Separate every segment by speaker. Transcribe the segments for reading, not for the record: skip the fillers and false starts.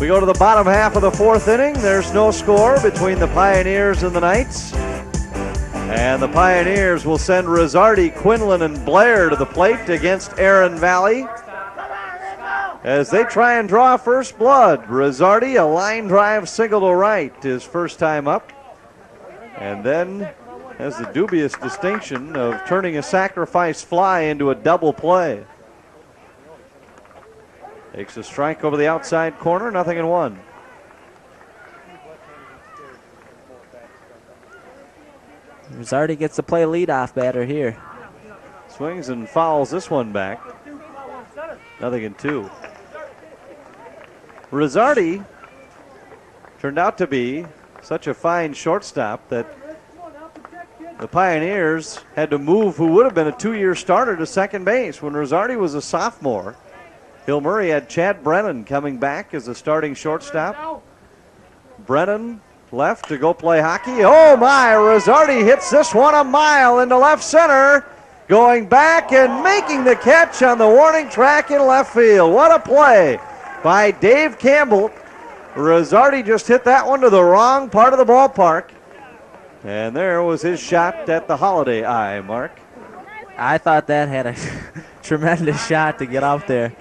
Speaker 1: We go to the bottom half of the fourth inning. There's no score between the Pioneers and the Knights. And the Pioneers will send Rizzardi, Quinlan, and Blair to the plate against Aaron Valley as they try and draw first blood. Rizzardi, a line drive single to right, his first time up. And then has the dubious distinction of turning a sacrifice fly into a double play. Takes a strike over the outside corner, 0-1.
Speaker 2: Rizzardi gets to play leadoff batter here.
Speaker 1: Swings and fouls this one back. 0-2. Rizzardi turned out to be such a fine shortstop that the Pioneers had to move who would have been a 2-year starter to second base. When Rizzardi was a sophomore, Hill Murray had Chad Brennan coming back as a starting shortstop. Brennan left to go play hockey. Oh my, Rizzardi hits this one a mile into left center, going back and making the catch on the warning track in left field. What a play by Dave Campbell. Rizzardi just hit that one to the wrong part of the ballpark. And there was his shot at the Holiday Eye, Mark.
Speaker 2: I thought that had a tremendous shot to get out there.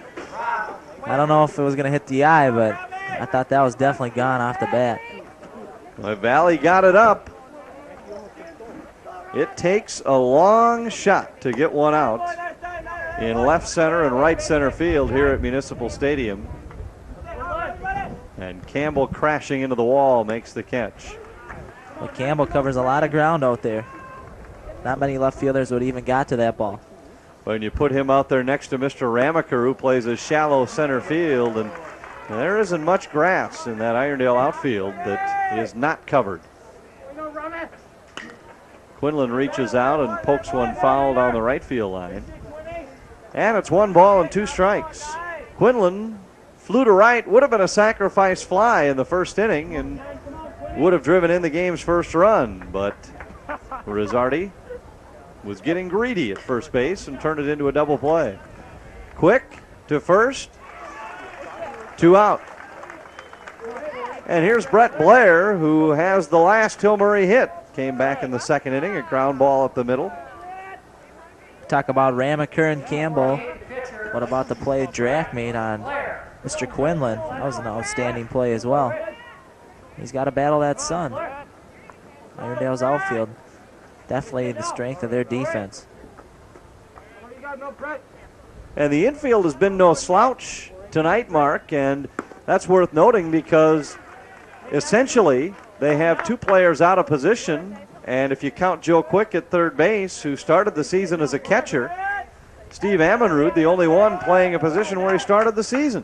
Speaker 2: I don't know if it was going to hit the eye, but I thought that was definitely gone off the bat.
Speaker 1: Well, Valley got it up. It takes a long shot to get one out in left center and right center field here at Municipal Stadium. And Campbell crashing into the wall makes the catch.
Speaker 2: Well, Campbell covers a lot of ground out there. Not many left fielders would even got to that ball.
Speaker 1: When you put him out there next to Mr. Ramaker, who plays a shallow center field, and there isn't much grass in that Irondale outfield that is not covered. Quinlan reaches out and pokes one foul down the right field line. And it's 1 ball and 2 strikes. Quinlan flew to right, would have been a sacrifice fly in the first inning and would have driven in the game's first run, but Rizzardi was getting greedy at first base and turned it into a double play. Quick to first, 2 out. And here's Brett Blair, who has the last Hill Murray hit. Came back in the second inning, a ground ball up the middle.
Speaker 2: Talk about Ramaker and Campbell. What about the play Draft made on Mr. Quinlan? That was an outstanding play as well. He's got to battle that sun. Irondale's outfield. Definitely the strength of their defense.
Speaker 1: And the infield has been no slouch tonight, Mark, and that's worth noting because essentially they have 2 players out of position, and if you count Joe Quick at third base, who started the season as a catcher, Steve Ammonrud, the only one playing a position where he started the season.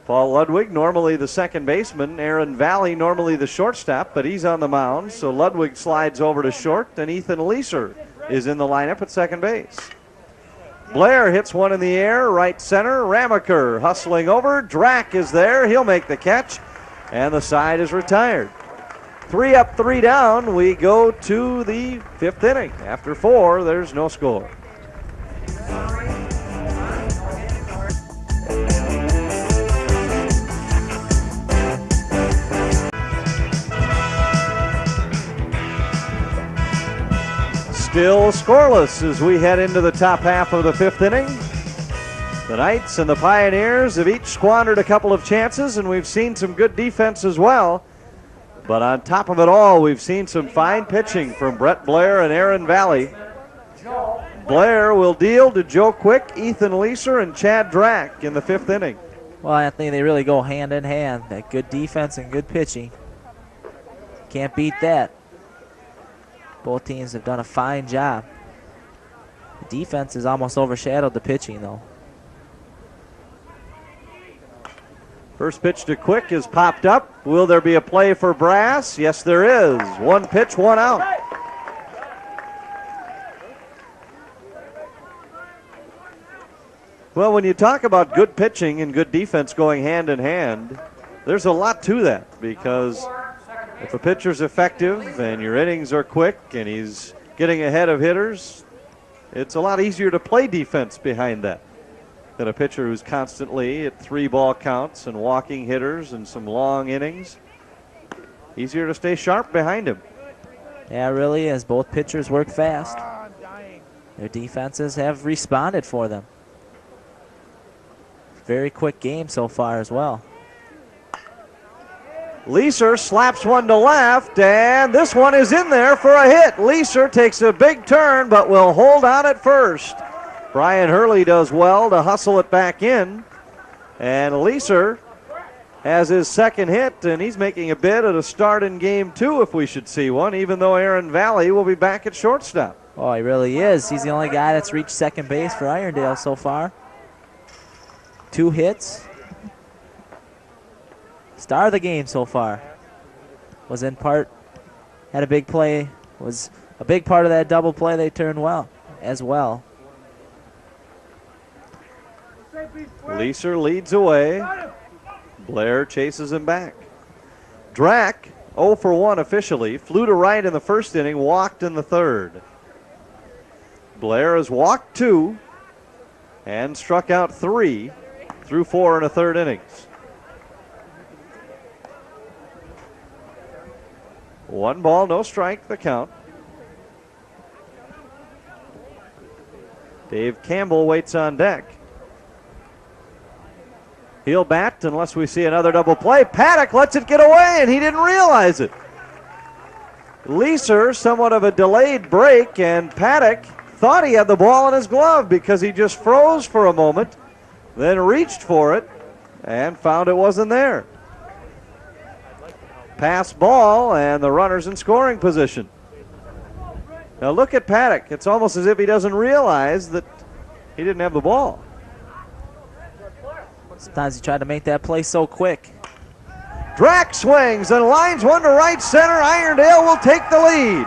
Speaker 1: Paul Ludwig, normally the second baseman. Aaron Valley, normally the shortstop, but he's on the mound, so Ludwig slides over to short, and Ethan Leeser is in the lineup at second base. Blair hits one in the air, right center. Ramaker hustling over. Drack is there. He'll make the catch, and the side is retired. 3 up, 3 down. We go to the 5th inning. After 4, there's no score. Still scoreless as we head into the top half of the 5th inning. The Knights and the Pioneers have each squandered a couple of chances, and we've seen some good defense as well. But on top of it all, we've seen some fine pitching from Brett Blair and Aaron Valley. Blair will deal to Joe Quick, Ethan Leeser, and Chad Drack in the 5th inning.
Speaker 2: Well, I think they really go hand in hand. That good defense and good pitching. Can't beat that. Both teams have done a fine job. The defense has almost overshadowed the pitching, though.
Speaker 1: First pitch to Quick is popped up. Will there be a play for Brass? Yes, there is. 1 pitch, 1 out. Well, when you talk about good pitching and good defense going hand in hand, there's a lot to that, because if a pitcher's effective and your innings are quick and he's getting ahead of hitters, it's a lot easier to play defense behind that. than a pitcher who's constantly at 3 ball counts and walking hitters and some long innings. Easier to stay sharp behind him.
Speaker 2: Yeah, really, as both pitchers work fast. Their defenses have responded for them. Very quick game so far as well.
Speaker 1: Leeser slaps one to left, and this one is in there for a hit. Leeser takes a big turn, but will hold on at first. Brian Hurley does well to hustle it back in, and Leeser has his second hit, and he's making a bid at a start in game 2 if we should see one, even though Aaron Valley will be back at shortstop.
Speaker 2: Oh, he really is. He's the only guy that's reached second base for Irondale so far. 2 hits. Star of the game so far. Was in part, had a big play, was a big part of that double play they turned well as well.
Speaker 1: Leeser leads away. Blair chases him back. Drack, 0 for 1 officially, flew to right in the first inning, walked in the third. Blair has walked 2 and struck out 3 through 4 1/3 innings. 1 ball, no strike, the count. Dave Campbell waits on deck. He'll bat unless we see another double play. Paddock lets it get away, and he didn't realize it. Leeser, somewhat of a delayed break, and Paddock thought he had the ball in his glove because he just froze for a moment, then reached for it, and found it wasn't there. Pass ball, and the runner's in scoring position. Now look at Paddock. It's almost as if he doesn't realize that he didn't have the ball.
Speaker 2: Sometimes he tried to make that play so quick.
Speaker 1: Drack swings and lines one to right center. Irondale will take the lead.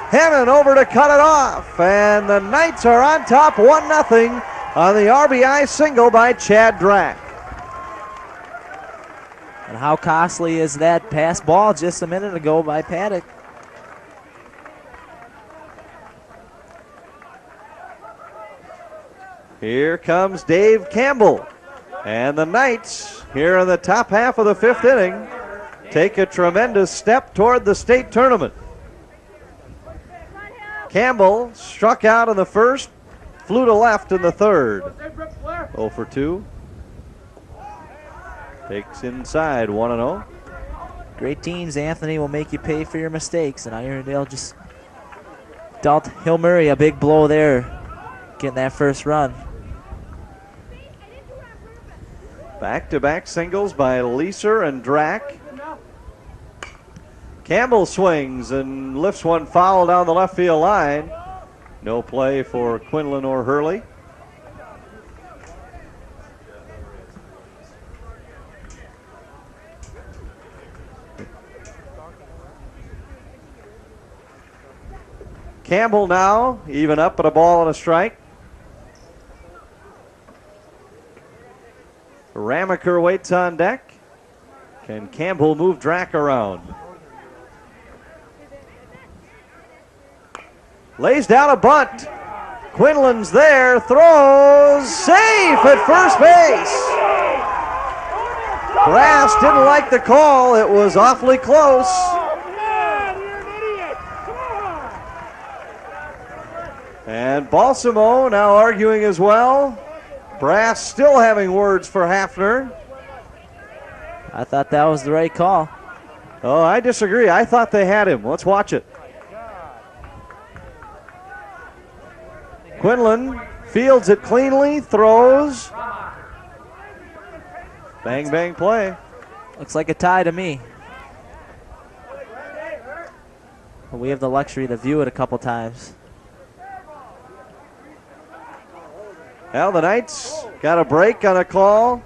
Speaker 1: Hennon over to cut it off, and the Knights are on top 1-0 on the RBI single by Chad Drack.
Speaker 2: And how costly is that pass ball just a minute ago by Paddock?
Speaker 1: Here comes Dave Campbell. And the Knights, here in the top half of the 5th inning, take a tremendous step toward the state tournament. Campbell struck out in the first, flew to left in the third. 0 for 2. Takes inside 1-0.
Speaker 2: Great teams, Anthony, will make you pay for your mistakes, and Irondale just dealt Hill Murray a big blow there, getting that first run.
Speaker 1: Back-to-back singles by Leeser and Drack. Campbell swings and lifts one foul down the left field line. No play for Quinlan or Hurley. Campbell now even up at a ball and a strike. Ramaker waits on deck. Can Campbell move Drack around? Lays down a bunt. Quinlan's there, throws, safe at first base. Brass didn't like the call. It was awfully close. And Balsamo now arguing as well. Brass still having words for Hafner.
Speaker 2: I thought that was the right call.
Speaker 1: Oh, I disagree. I thought they had him. Let's watch it. Quinlan fields it cleanly, throws. Bang, bang play.
Speaker 2: Looks like a tie to me. But we have the luxury to view it a couple times.
Speaker 1: Well, the Knights got a break on a call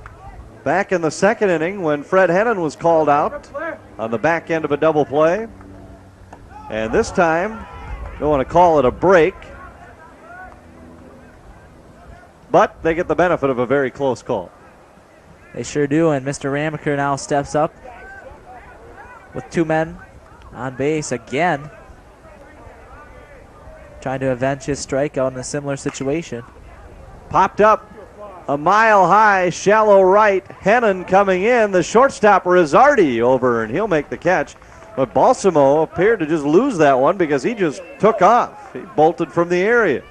Speaker 1: back in the second inning when Fred Hennon was called out on the back end of a double play. And this time, don't want to call it a break, but they get the benefit of a very close call.
Speaker 2: They sure do, and Mr. Ramaker now steps up with 2 men on base again, trying to avenge his strikeout in a similar situation.
Speaker 1: Popped up a mile high, shallow right. Hennon coming in. The shortstop Rizzardi over, and he'll make the catch. But Balsamo appeared to just lose that one because he just took off. He bolted from the area.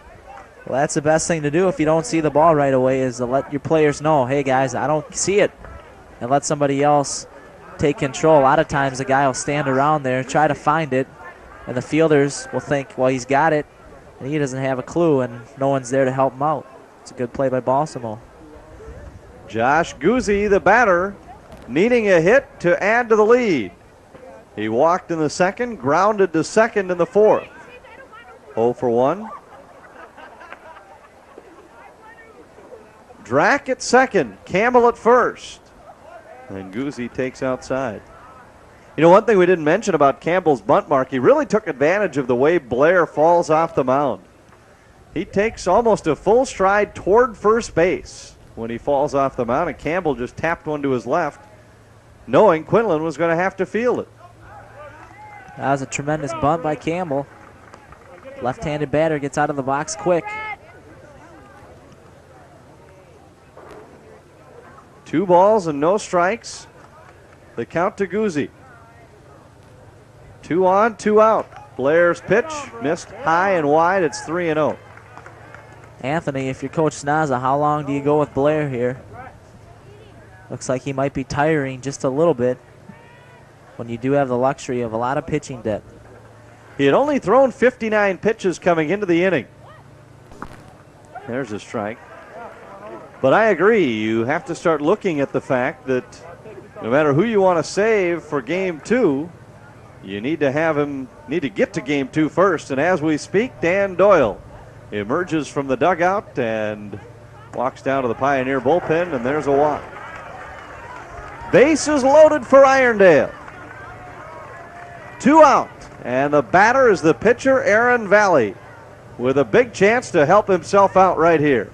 Speaker 2: Well, that's the best thing to do if you don't see the ball right away, is to let your players know, hey, guys, I don't see it, and let somebody else take control. A lot of times the guy will stand around there, try to find it, and the fielders will think, well, he's got it, and he doesn't have a clue, and no one's there to help him out. It's a good play by Balsamo.
Speaker 1: Josh Guzzi, the batter, needing a hit to add to the lead. He walked in the second, grounded to second in the fourth. 0 for 1. Drack at second, Campbell at first. And Guzzi takes outside. You know, one thing we didn't mention about Campbell's bunt, Mark, he really took advantage of the way Blair falls off the mound. He takes almost a full stride toward first base when he falls off the mound, and Campbell just tapped one to his left, knowing Quinlan was going to have to field it.
Speaker 2: That was a tremendous bunt by Campbell. Left-handed batter gets out of the box quick.
Speaker 1: 2 balls and no strikes. The count to Guzzi. 2 on, 2 out. Blair's pitch missed high and wide. It's 3-0.
Speaker 2: Anthony, if you're Coach Snaza, how long do you go with Blair here? Looks like he might be tiring just a little bit when you do have the luxury of a lot of pitching depth.
Speaker 1: He had only thrown 59 pitches coming into the inning. There's a strike. But I agree, you have to start looking at the fact that no matter who you want to save for game 2, you need to get to game 2 first. And as we speak, Dan Doyle emerges from the dugout and walks down to the Pioneer bullpen, and there's a walk. Bases loaded for Irondale. 2 out, and the batter is the pitcher, Aaron Valley, with a big chance to help himself out right here.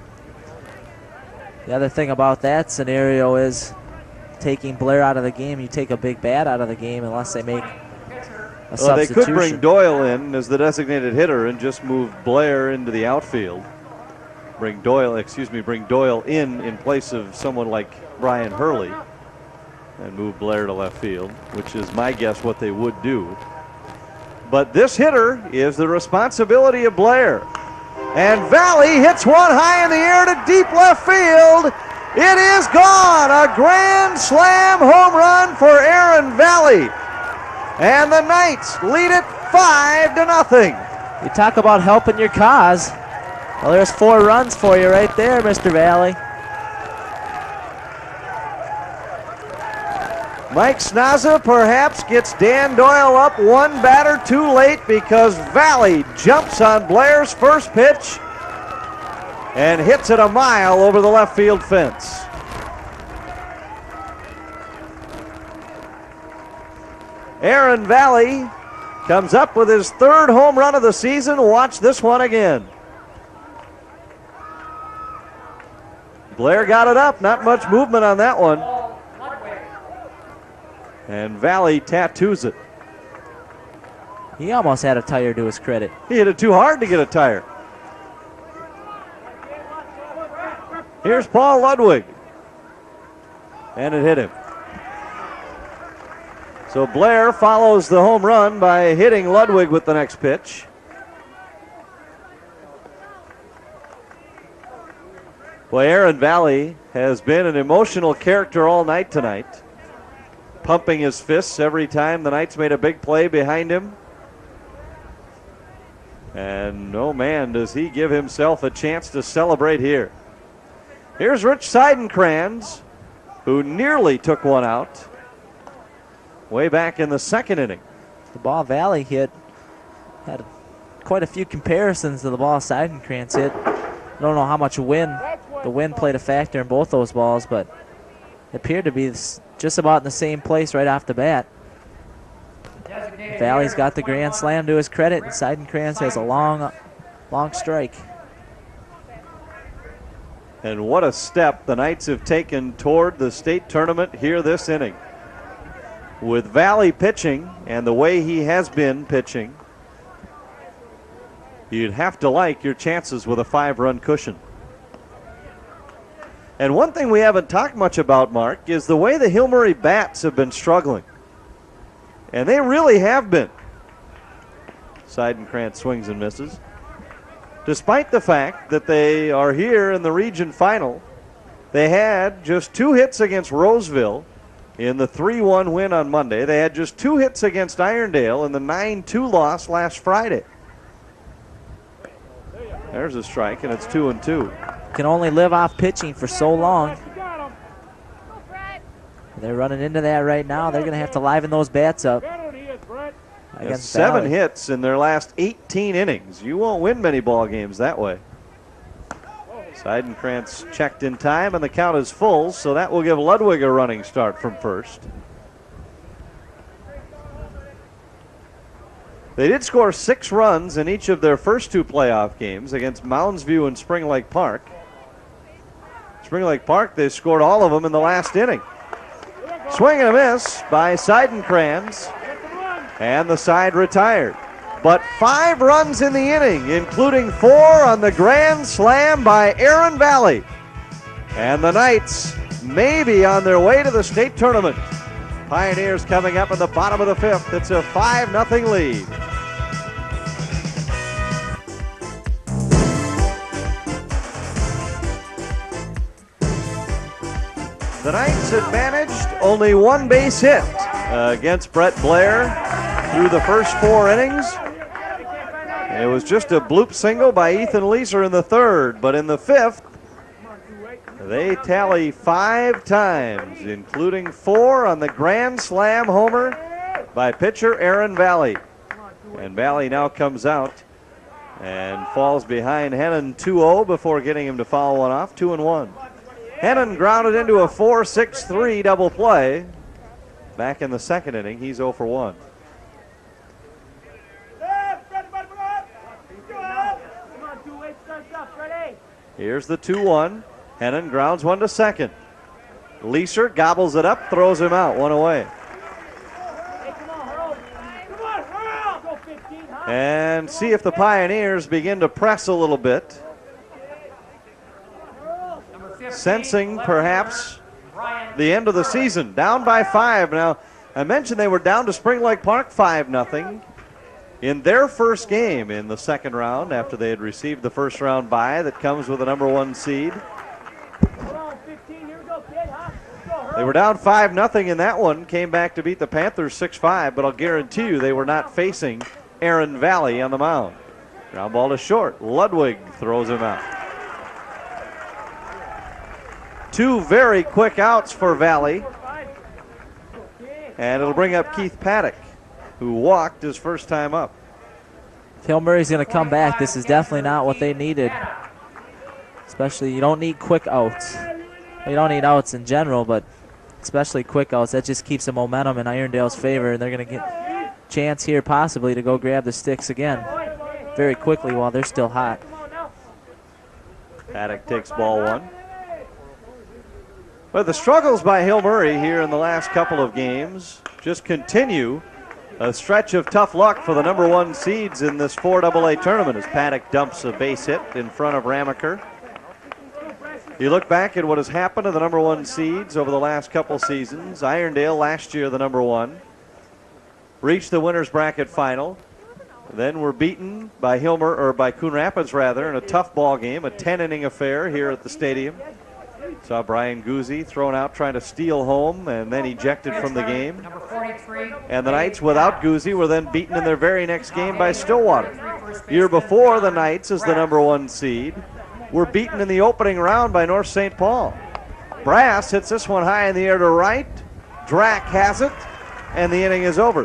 Speaker 2: The other thing about that scenario is taking Blair out of the game, you take a big bat out of the game unless they make a substitution.
Speaker 1: They could bring Doyle in as the designated hitter and just move Blair into the outfield. Bring Doyle in place of someone like Brian Hurley and move Blair to left field, which is my guess what they would do. But this hitter is the responsibility of Blair. And Valley hits one high in the air to deep left field. It is gone. A grand slam home run for Aaron Valley. And the Knights lead it 5-0.
Speaker 2: You talk about helping your cause. Well, there's 4 runs for you right there, Mr. Valley.
Speaker 1: Mike Snaza perhaps gets Dan Doyle up 1 batter too late because Valley jumps on Blair's first pitch and hits it a mile over the left field fence. Aaron Valley comes up with his 3rd home run of the season. Watch this one again. Blair got it up, not much movement on that one. And Valley tattoos it.
Speaker 2: He almost had a tire to his credit.
Speaker 1: He hit it too hard to get a tire. Here's Paul Ludwig. And it hit him. So Blair follows the home run by hitting Ludwig with the next pitch. Well, Aaron Valley has been an emotional character all night tonight, pumping his fists every time the Knights made a big play behind him. And oh man, does he give himself a chance to celebrate here. Here's Rich Seidenkrans, who nearly took one out way back in the 2nd inning.
Speaker 2: The ball Valley hit had quite a few comparisons to the ball Seidenkrans hit. I don't know how much the wind played a factor in both those balls, but it appeared to be just about in the same place right off the bat. Valley's got the grand slam to his credit, and Seidenkrans has a long strike.
Speaker 1: And what a step the Knights have taken toward the state tournament here this inning. With Valley pitching and the way he has been pitching, you'd have to like your chances with a 5-run cushion. And one thing we haven't talked much about, Mark, is the way the Hill Murray bats have been struggling. And they really have been. Seidenkrantz swings and misses. Despite the fact that they are here in the region final, they had just 2 hits against Roseville in the 3-1 win on Monday. They had just 2 hits against Irondale in the 9-2 loss last Friday. There's a strike, and it's 2-2.
Speaker 2: Can only live off pitching for so long. They're running into that right now. They're going to have to liven those bats up.
Speaker 1: Against 7 hits in their last 18 innings. You won't win many ball games that way. Seidenkrantz checked in time, and the count is full, so that will give Ludwig a running start from first. They did score 6 runs in each of their first 2 playoff games against Mounds View and Spring Lake Park. Spring Lake Park, they scored all of them in the last inning. Swing and a miss by Seidenkrantz, and the side retired. But 5 runs in the inning, including 4 on the grand slam by Aaron Valley. And the Knights may be on their way to the state tournament. Pioneers coming up in the bottom of the 5th. It's a 5-0 lead. The Knights had managed only 1 base hit against Brett Blair through the first 4 innings. It was just a bloop single by Ethan Leeser in the 3rd, but in the 5th, they tally 5 times, including 4 on the grand slam homer by pitcher Aaron Valley. And Valley now comes out and falls behind Hennon 2-0 before getting him to foul one off, 2-1. Hennon grounded into a 4-6-3 double play. Back in the 2nd inning, he's 0 for 1. Here's the 2-1. Hennon grounds one to second. Leeser gobbles it up, throws him out, 1 away. And see if the Pioneers begin to press a little bit. Sensing perhaps the end of the season. Down by 5. Now, I mentioned they were down to Spring Lake Park 5-0 in their first game in the 2nd round after they had received the first round bye that comes with the number 1 seed. They were down 5-0 in that one, came back to beat the Panthers 6-5, but I'll guarantee you they were not facing Aaron Valley on the mound. Ground ball to short. Ludwig throws him out. 2 very quick outs for Valley. And it'll bring up Keith Paddock, who walked his first time up.
Speaker 2: If Hill Murray's going to come back, this is definitely not what they needed. Especially, you don't need quick outs. You don't need outs in general, but especially quick outs. That just keeps the momentum in Irondale's favor, and they're going to get a chance here possibly to go grab the sticks again very quickly while they're still hot.
Speaker 1: Paddock takes ball 1. But the struggles by Hill Murray here in the last couple of games just continue. A stretch of tough luck for the number 1 seeds in this 4AA tournament as Paddock dumps a base hit in front of Ramaker. You look back at what has happened to the number 1 seeds over the last couple seasons. Irondale last year the number 1. Reached the winner's bracket final. Then were beaten by by Coon Rapids rather in a tough ball game, a 10-inning affair here at the stadium. Saw Brian Guzzi thrown out trying to steal home and then ejected from the game. And the Knights without Guzzi were then beaten in their very next game by Stillwater. Year before, the Knights as the number 1 seed were beaten in the opening round by North St. Paul. Brass hits this one high in the air to right. Drack has it, and the inning is over.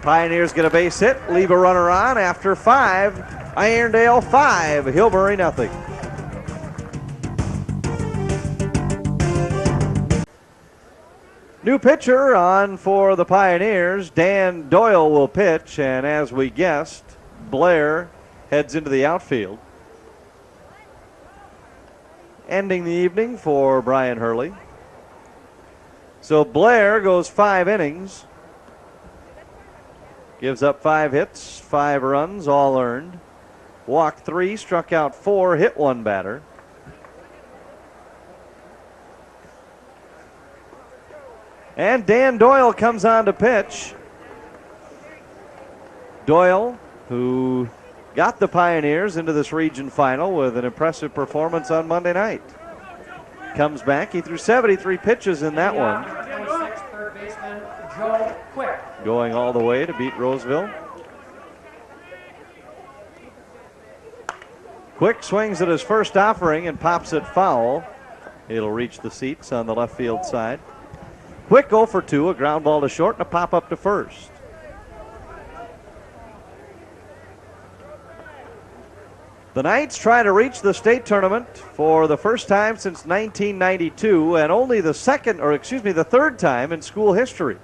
Speaker 1: Pioneers get a base hit, leave a runner on after 5. Irondale 5, Hill Murray nothing. New pitcher on for the Pioneers. Dan Doyle will pitch, and as we guessed, Blair heads into the outfield. Ending the evening for Brian Hurley. So Blair goes 5 innings. Gives up 5 hits, 5 runs, all earned. Walked 3, struck out 4, hit 1 batter. And Dan Doyle comes on to pitch. Doyle, who got the Pioneers into this region final with an impressive performance on Monday night. Comes back. He threw 73 pitches in that one.
Speaker 3: Third baseman Joe Quick.
Speaker 1: Going all the way to beat Roseville. Quick swings at his first offering and pops it foul. It'll reach the seats on the left field side. Quick 0 for 2, a ground ball to short and a pop up to first. The Knights try to reach the state tournament for the first time since 1992 and only the third time in school history.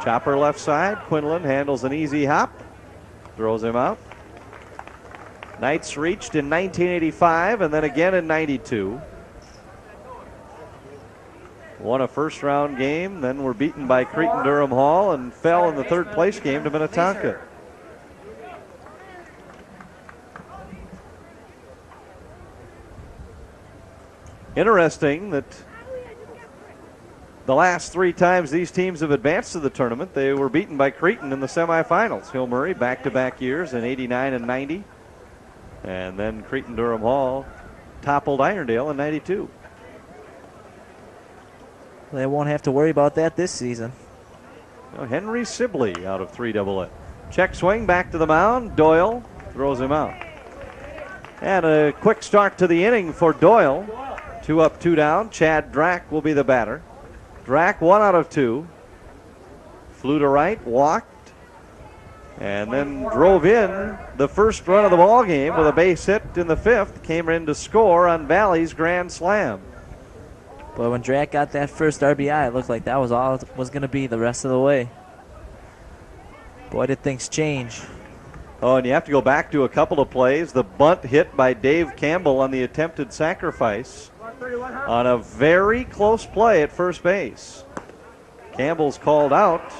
Speaker 1: Chopper left side. Quinlan handles an easy hop. Throws him out. Knights reached in 1985 and then again in 92. Won a first round game, then were beaten by Cretin-Durham Hall and fell in the third place game to Minnetonka. Interesting that the last 3 times these teams have advanced to the tournament, they were beaten by Cretin in the semifinals. Hill Murray back-to-back years in 89 and 90. And then Cretin-Durham Hall toppled Irondale in 92.
Speaker 2: They won't have to worry about that this season.
Speaker 1: Henry Sibley out of 3AA. Check swing back to the mound. Doyle throws him out. And a quick start to the inning for Doyle. 2 up, 2 down. Chad Drack will be the batter. Drack 1 out of 2. Flew to right, walked, and then drove in the first run of the ball game with a base hit in the 5th. Came in to score on Valley's grand slam.
Speaker 2: But when Drack got that first RBI, it looked like that was all it was going to be the rest of the way. Boy, did things change.
Speaker 1: Oh, and you have to go back to a couple of plays. The bunt hit by Dave Campbell on the attempted sacrifice on a very close play at first base. Campbell's called out.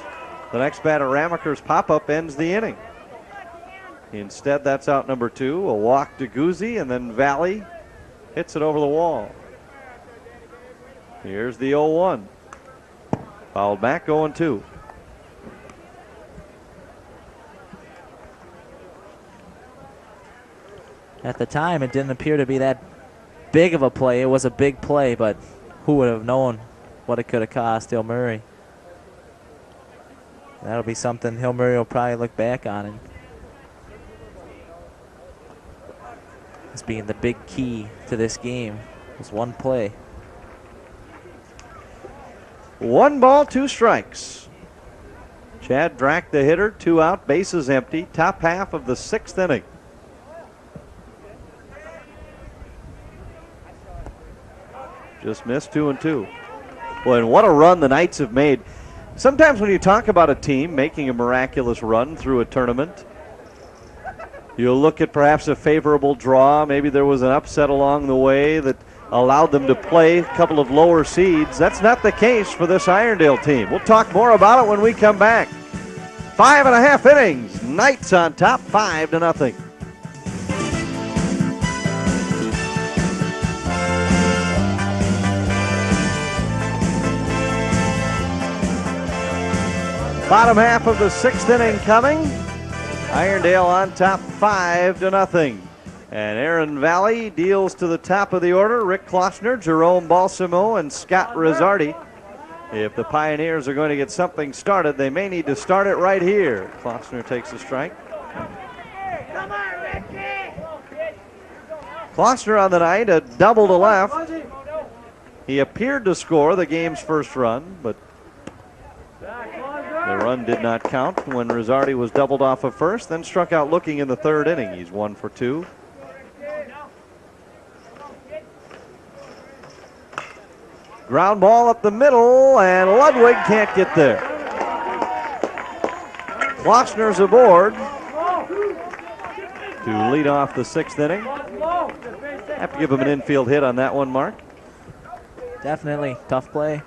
Speaker 1: The next batter, Ramaker's pop-up, ends the inning. Instead, that's out number 2. A walk to Guzzi, and then Valley hits it over the wall. Here's the 0-1. Fouled back, 0-2.
Speaker 2: At the time, it didn't appear to be that big of a play. It was a big play, but who would have known what it could have cost Hill Murray? That'll be something Hill Murray will probably look back on and as being the big key to this game. Was one play.
Speaker 1: 1 ball, 2 strikes. Chad Drack, the hitter, 2 out, bases empty, top half of the 6th inning. Just missed 2-2. Boy, and what a run the Knights have made. Sometimes when you talk about a team making a miraculous run through a tournament, you'll look at perhaps a favorable draw. Maybe there was an upset along the way that allowed them to play a couple of lower seeds. That's not the case for this Irondale team. We'll talk more about it when we come back. 5.5 innings. Knights on top, 5-0. Bottom half of the 6th inning coming. Irondale on top, 5-0. And Aaron Valley deals to the top of the order. Rick Klossner, Jerome Balsamo, and Scott Rizzardi. If the Pioneers are going to get something started, they may need to start it right here. Klossner takes a strike.
Speaker 3: Come on, Ricky!
Speaker 1: Klossner on the night, a double to left. He appeared to score the game's first run, but the run did not count when Rizzardi was doubled off of first, then struck out looking in the 3rd inning. He's 1 for 2. Ground ball up the middle, and Ludwig can't get there. Klossner's aboard to lead off the 6th inning. Have to give him an infield hit on that one, Mark.
Speaker 2: Definitely. Tough play.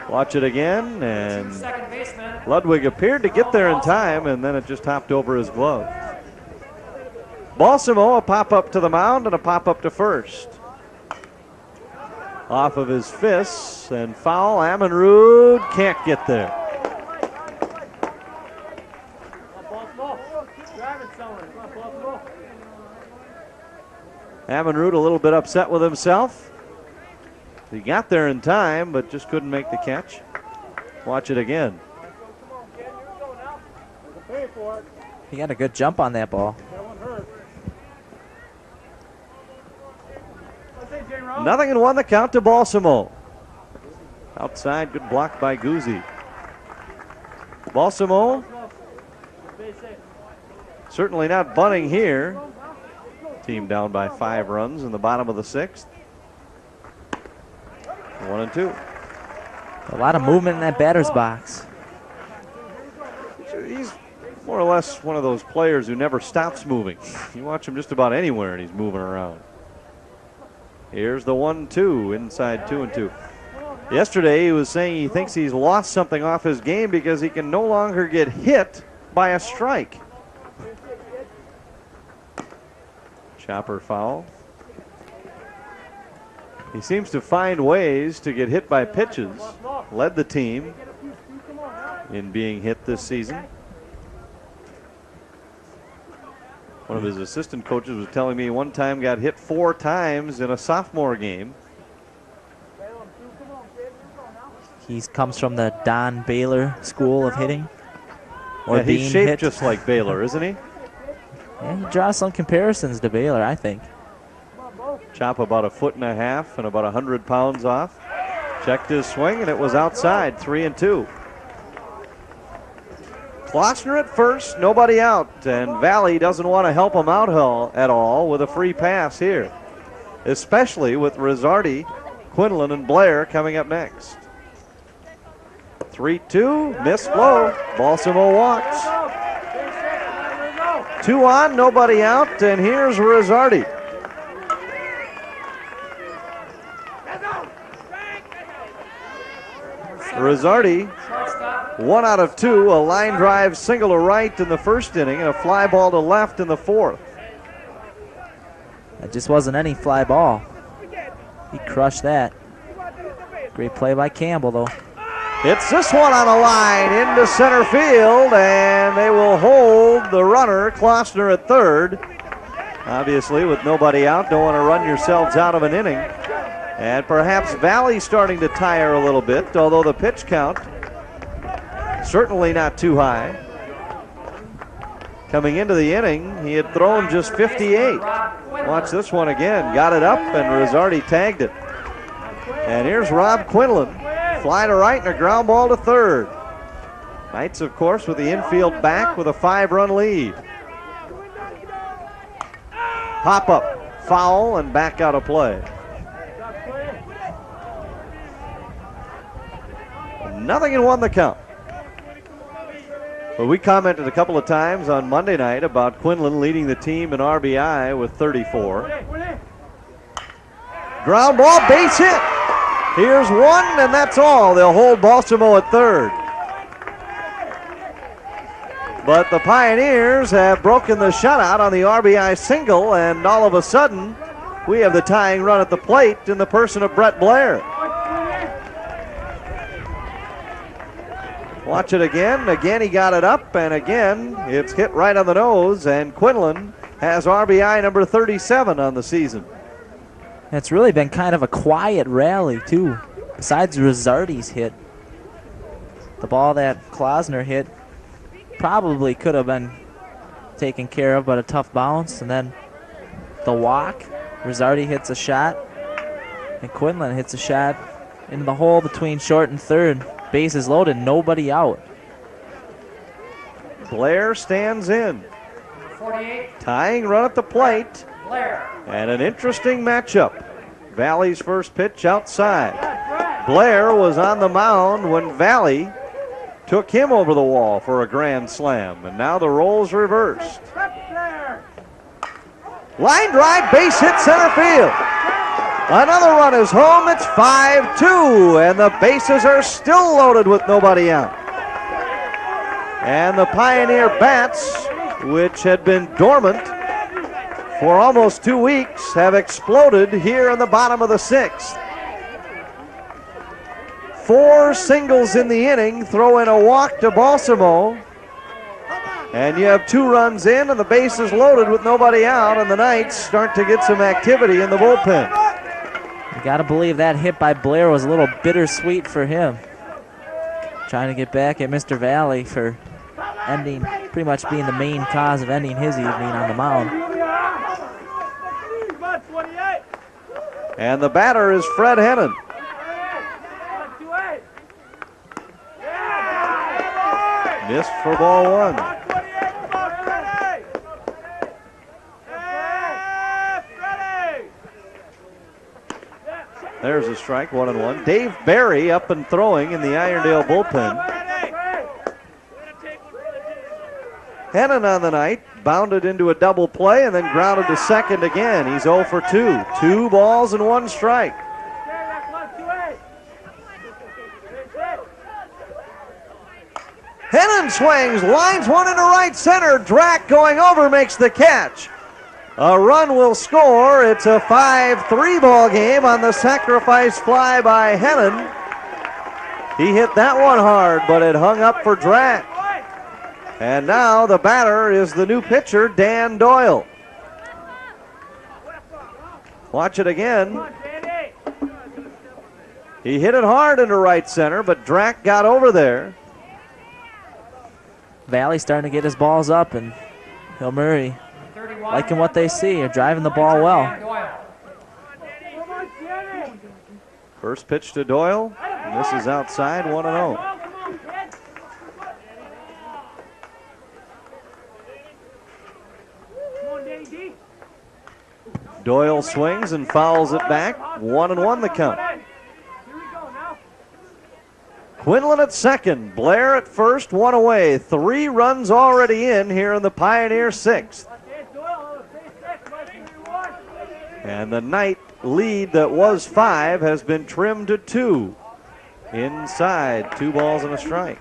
Speaker 1: Watch it again, and Ludwig appeared to get there in time, and then it just hopped over his glove. Balsamo, a pop-up to the mound and a pop-up to first. off of his fists, and foul. Ammonrud can't get there. Ammonrud a little bit upset with himself. He got there in time, but just couldn't make the catch. Watch it again.
Speaker 2: He got a good jump on that ball.
Speaker 1: Nothing in one, the count to Balsamo. Outside, good block by Guzzi. Balsamo certainly not bunting here. Team down by 5 runs in the bottom of the 6th. 1-2.
Speaker 2: A lot of movement in that batter's box.
Speaker 1: He's more or less one of those players who never stops moving. You watch him just about anywhere and he's moving around. Here's the 1-2, inside 2-2. Yesterday he was saying he thinks he's lost something off his game because he can no longer get hit by a strike. Chopper foul. He seems to find ways to get hit by pitches. Led the team in being hit this season. One of his assistant coaches was telling me one time got hit 4 times in a sophomore game.
Speaker 2: He comes from the Don Baylor school of hitting. Or
Speaker 1: yeah,
Speaker 2: being
Speaker 1: he's shaped
Speaker 2: hit.
Speaker 1: just like Baylor, isn't he?
Speaker 2: Yeah, he draws some comparisons to Baylor, I think.
Speaker 1: Chop about 1.5 feet and about 100 pounds off. Checked his swing and it was outside, 3-2. Klossner at first, nobody out, and Valley doesn't want to help him out at all with a free pass here, especially with Rizzardi, Quinlan, and Blair coming up next. 3-2, missed blow. Balsamo walks. 2 on, nobody out, and here's Rizzardi. Rizzardi, 1 out of 2, a line drive single to right in the first inning and a fly ball to left in the 4th.
Speaker 2: That just wasn't any fly ball. He crushed that. Great play by Campbell, though.
Speaker 1: It's this one on a line into center field, and they will hold the runner, Klossner, at third. Obviously, with nobody out, don't want to run yourselves out of an inning. And perhaps Valley starting to tire a little bit, although the pitch count certainly not too high. Coming into the inning, he had thrown just 58. Watch this one again. Got it up, and Rizzardi tagged it. And here's Rob Quinlan. Fly to right and a ground ball to third. Knights, of course, with the infield back with a 5-run lead. Pop up, foul, and back out of play. Nothing in 1 the count. But we commented a couple of times on Monday night about Quinlan leading the team in RBI with 34. Ground ball, base hit. Here's 1, and that's all. They'll hold Balsamo at third. But the Pioneers have broken the shutout on the RBI single, and all of a sudden, we have the tying run at the plate in the person of Brett Blair. Watch it again. Again, he got it up, and again, it's hit right on the nose, and Quinlan has RBI number 37 on the season.
Speaker 2: It's really been kind of a quiet rally, too. Besides Rizzardi's hit, the ball that Klossner hit probably could have been taken care of, but a tough bounce. And then the walk, Rizzardi hits a shot, and Quinlan hits a shot in the hole between short and third. Bases loaded, nobody out.
Speaker 1: Blair stands in.
Speaker 3: 48.
Speaker 1: Tying run at the plate.
Speaker 3: Blair.
Speaker 1: And an interesting matchup. Valley's first pitch outside. Blair was on the mound when Valley took him over the wall for a grand slam. And now the roles reversed. Line drive, base hit center field. Another run is home. It's 5-2, and the bases are still loaded with nobody out. And the Pioneer bats, which had been dormant for almost 2 weeks, have exploded here in the bottom of the 6th. 4 singles in the inning, throw in a walk to Balsamo. And you have 2 runs in and the bases loaded with nobody out, and the Knights start to get some activity in the bullpen.
Speaker 2: You got to believe that hit by Blair was a little bittersweet for him. Trying to get back at Mr. Valley for ending, pretty much being the main cause of ending his evening on the mound.
Speaker 1: And the batter is Fred Hennon. Missed for ball 1. There's a strike, 1-1. Dave Barry up and throwing in the Irondale bullpen. Hennon on the night bounded into a double play and then grounded to second again. He's 0 for 2. 2 balls and 1 strike. Hennon swings, lines one into right center. Drack going over makes the catch. A run will score. It's a 5-3 ball game on the sacrifice fly by Hennon. He hit that one hard, but it hung up for Drack. And now the batter is the new pitcher, Dan Doyle. Watch it again. He hit it hard into right center, but Drack got over there.
Speaker 2: Valley starting to get his balls up, and Hill Murray liking what they see. They're driving the ball well.
Speaker 1: First pitch to Doyle, and this is outside, 1-0. Doyle swings and fouls it back, 1-1 the count. Quinlan at second, Blair at first, 1 away. 3 runs already in here in the Pioneer 6th. And the Knight lead that was 5 has been trimmed to 2. Inside, 2 balls and a strike.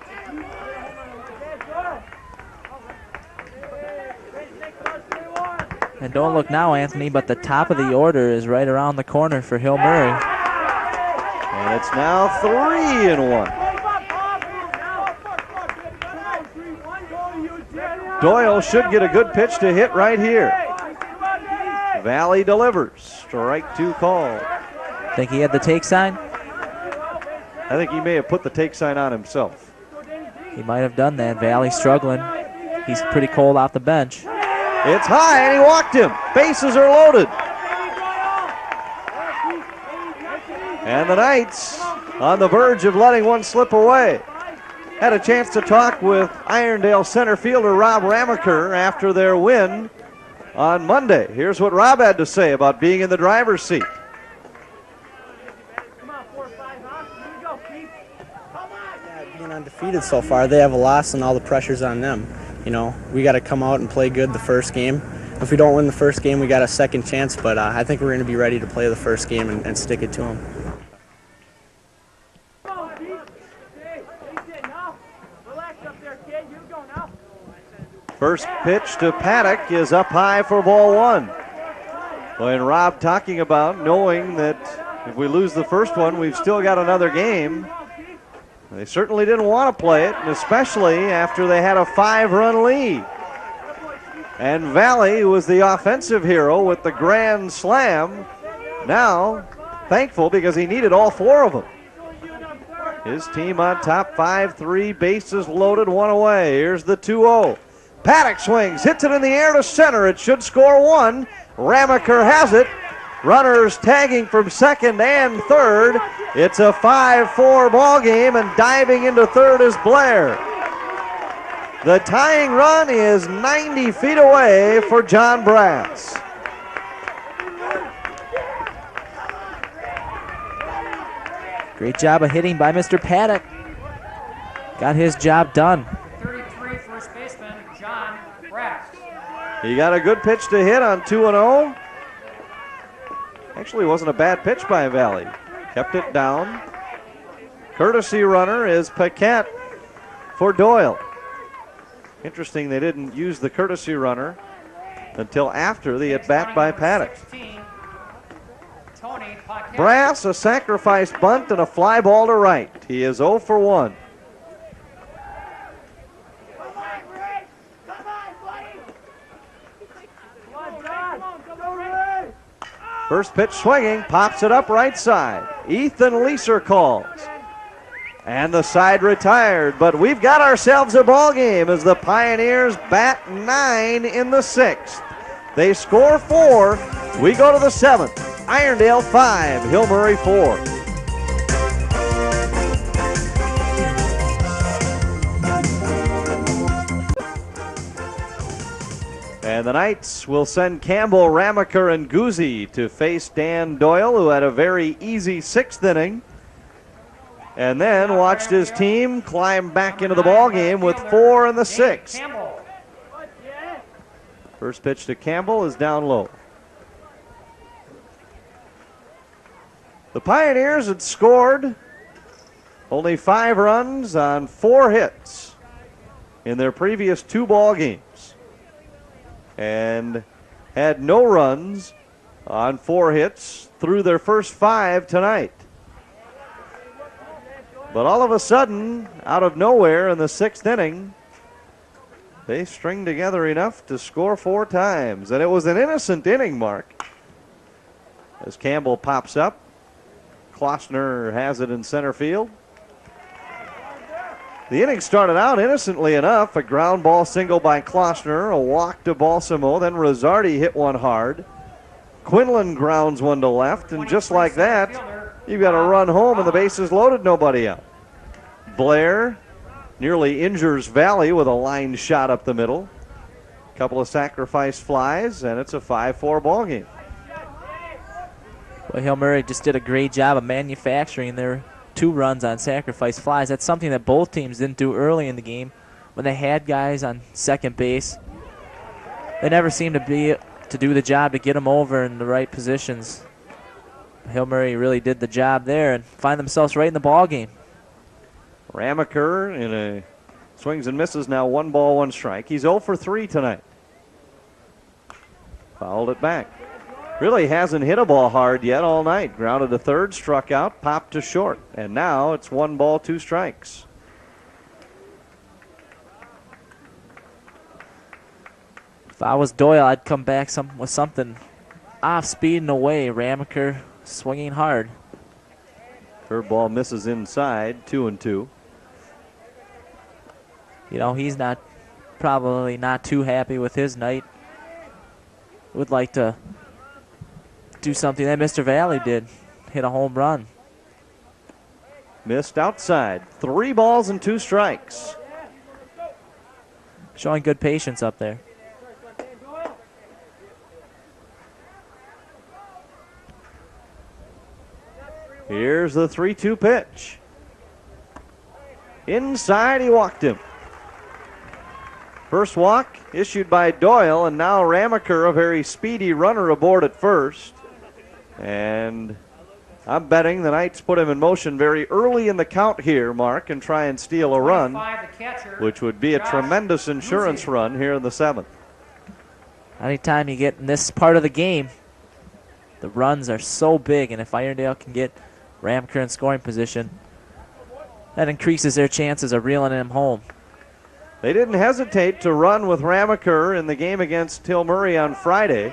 Speaker 2: And don't look now, Anthony, but the top of the order is right around the corner for Hill Murray.
Speaker 1: And it's now 3-1. Doyle should get a good pitch to hit right here. Valley delivers. Strike 2 call.
Speaker 2: Think he had the take sign?
Speaker 1: I think he may have put the take sign on himself.
Speaker 2: He might have done that. Valley struggling. He's pretty cold off the bench.
Speaker 1: It's high and he walked him. Bases are loaded. And the Knights on the verge of letting one slip away. Had a chance to talk with Irondale center fielder Rob Ramaker after their win on Monday. Here's what Rob had to say about being in the driver's seat.
Speaker 4: Being undefeated so far, they have a loss and all the pressure's on them. You know, we got to come out and play good the first game. If we don't win the first game, we got a second chance, but I think we're going to be ready to play the first game and stick it to them.
Speaker 1: First pitch to Paddock is up high for ball 1. And Rob talking about knowing that if we lose the first one, we've still got another game. They certainly didn't want to play it, and especially after they had a 5-run lead. And Valley was the offensive hero with the grand slam. Now, thankful because he needed all 4 of them. His team on top, 5-3, bases loaded, 1 away. Here's the 2-0. Paddock swings, hits it in the air to center. It should score 1. Ramaker has it. Runners tagging from second and third. It's a 5-4 ball game, and diving into third is Blair. The tying run is 90 feet away for John Brass.
Speaker 2: Great job of hitting by Mr. Paddock. Got his job done.
Speaker 3: 33, first baseman, John Brass.
Speaker 1: He got a good pitch to hit on 2-0. Actually, wasn't a bad pitch by Valley. Kept it down. Courtesy runner is Paquette for Doyle. Interesting they didn't use the courtesy runner until after the at-bat by Paddock.
Speaker 3: Tony Paquette.
Speaker 1: Brass, a sacrifice bunt, and a fly ball to right. He is 0 for 1. First pitch swinging, pops it up right side. Ethan Leeser calls. And the side retired, but we've got ourselves a ball game as the Pioneers bat 9 in the 6th. They score 4. We go to the 7th. Irondale 5, Hill Murray 4. And the Knights will send Campbell, Ramaker, and Guzzi to face Dan Doyle, who had a very easy 6th inning. And then watched his team climb back into the ballgame with 4 in the 6th. First pitch to Campbell is down low. The Pioneers had scored only 5 runs on 4 hits in their previous 2 ball games, and had no runs on 4 hits through their first 5 tonight. But all of a sudden, out of nowhere in the 6th inning, they string together enough to score 4 times. And it was an innocent inning, Mark. As Campbell pops up, Klossner has it in center field. The inning started out innocently enough. A ground ball single by Klossner, a walk to Balsamo, then Rosardi hit one hard. Quinlan grounds one to left, and just like that, you've got a run home and the bases loaded, nobody out. Blair nearly injures Valley with a line shot up the middle. Couple of sacrifice flies, and it's a 5-4 ball game.
Speaker 2: Well, Hill Murray just did a great job of manufacturing their 2 runs on sacrifice flies. That's something that both teams didn't do early in the game when they had guys on second base. They never seemed to do the job to get them over in the right positions. Hill Murray really did the job there and find themselves right in the ball game.
Speaker 1: Ramaker in a swings and misses now, 1 ball, 1 strike. He's 0 for 3 tonight. Fouled it back. Really hasn't hit a ball hard yet all night. Grounded to third, struck out, popped to short. And now it's 1 ball, 2 strikes.
Speaker 2: If I was Doyle, I'd come back with something off speed and away. Ramaker swinging hard.
Speaker 1: Curveball misses inside, 2-2.
Speaker 2: You know, he's probably not too happy with his night. Would like to do something that Mr. Valley did, hit a home run.
Speaker 1: Missed outside, 3 balls and 2 strikes.
Speaker 2: Showing good patience up there.
Speaker 1: Here's the 3-2 pitch. Inside, he walked him. First walk issued by Doyle, and now Ramaker, a very speedy runner aboard at first. And I'm betting the Knights put him in motion very early in the count here, Mark, and try and steal a run, which would be a tremendous insurance run here in the 7th.
Speaker 2: Anytime you get in this part of the game, the runs are so big, and if Irondale can get Ramaker in scoring position, that increases their chances of reeling him home.
Speaker 1: They didn't hesitate to run with Ramaker in the game against Hill Murray on Friday.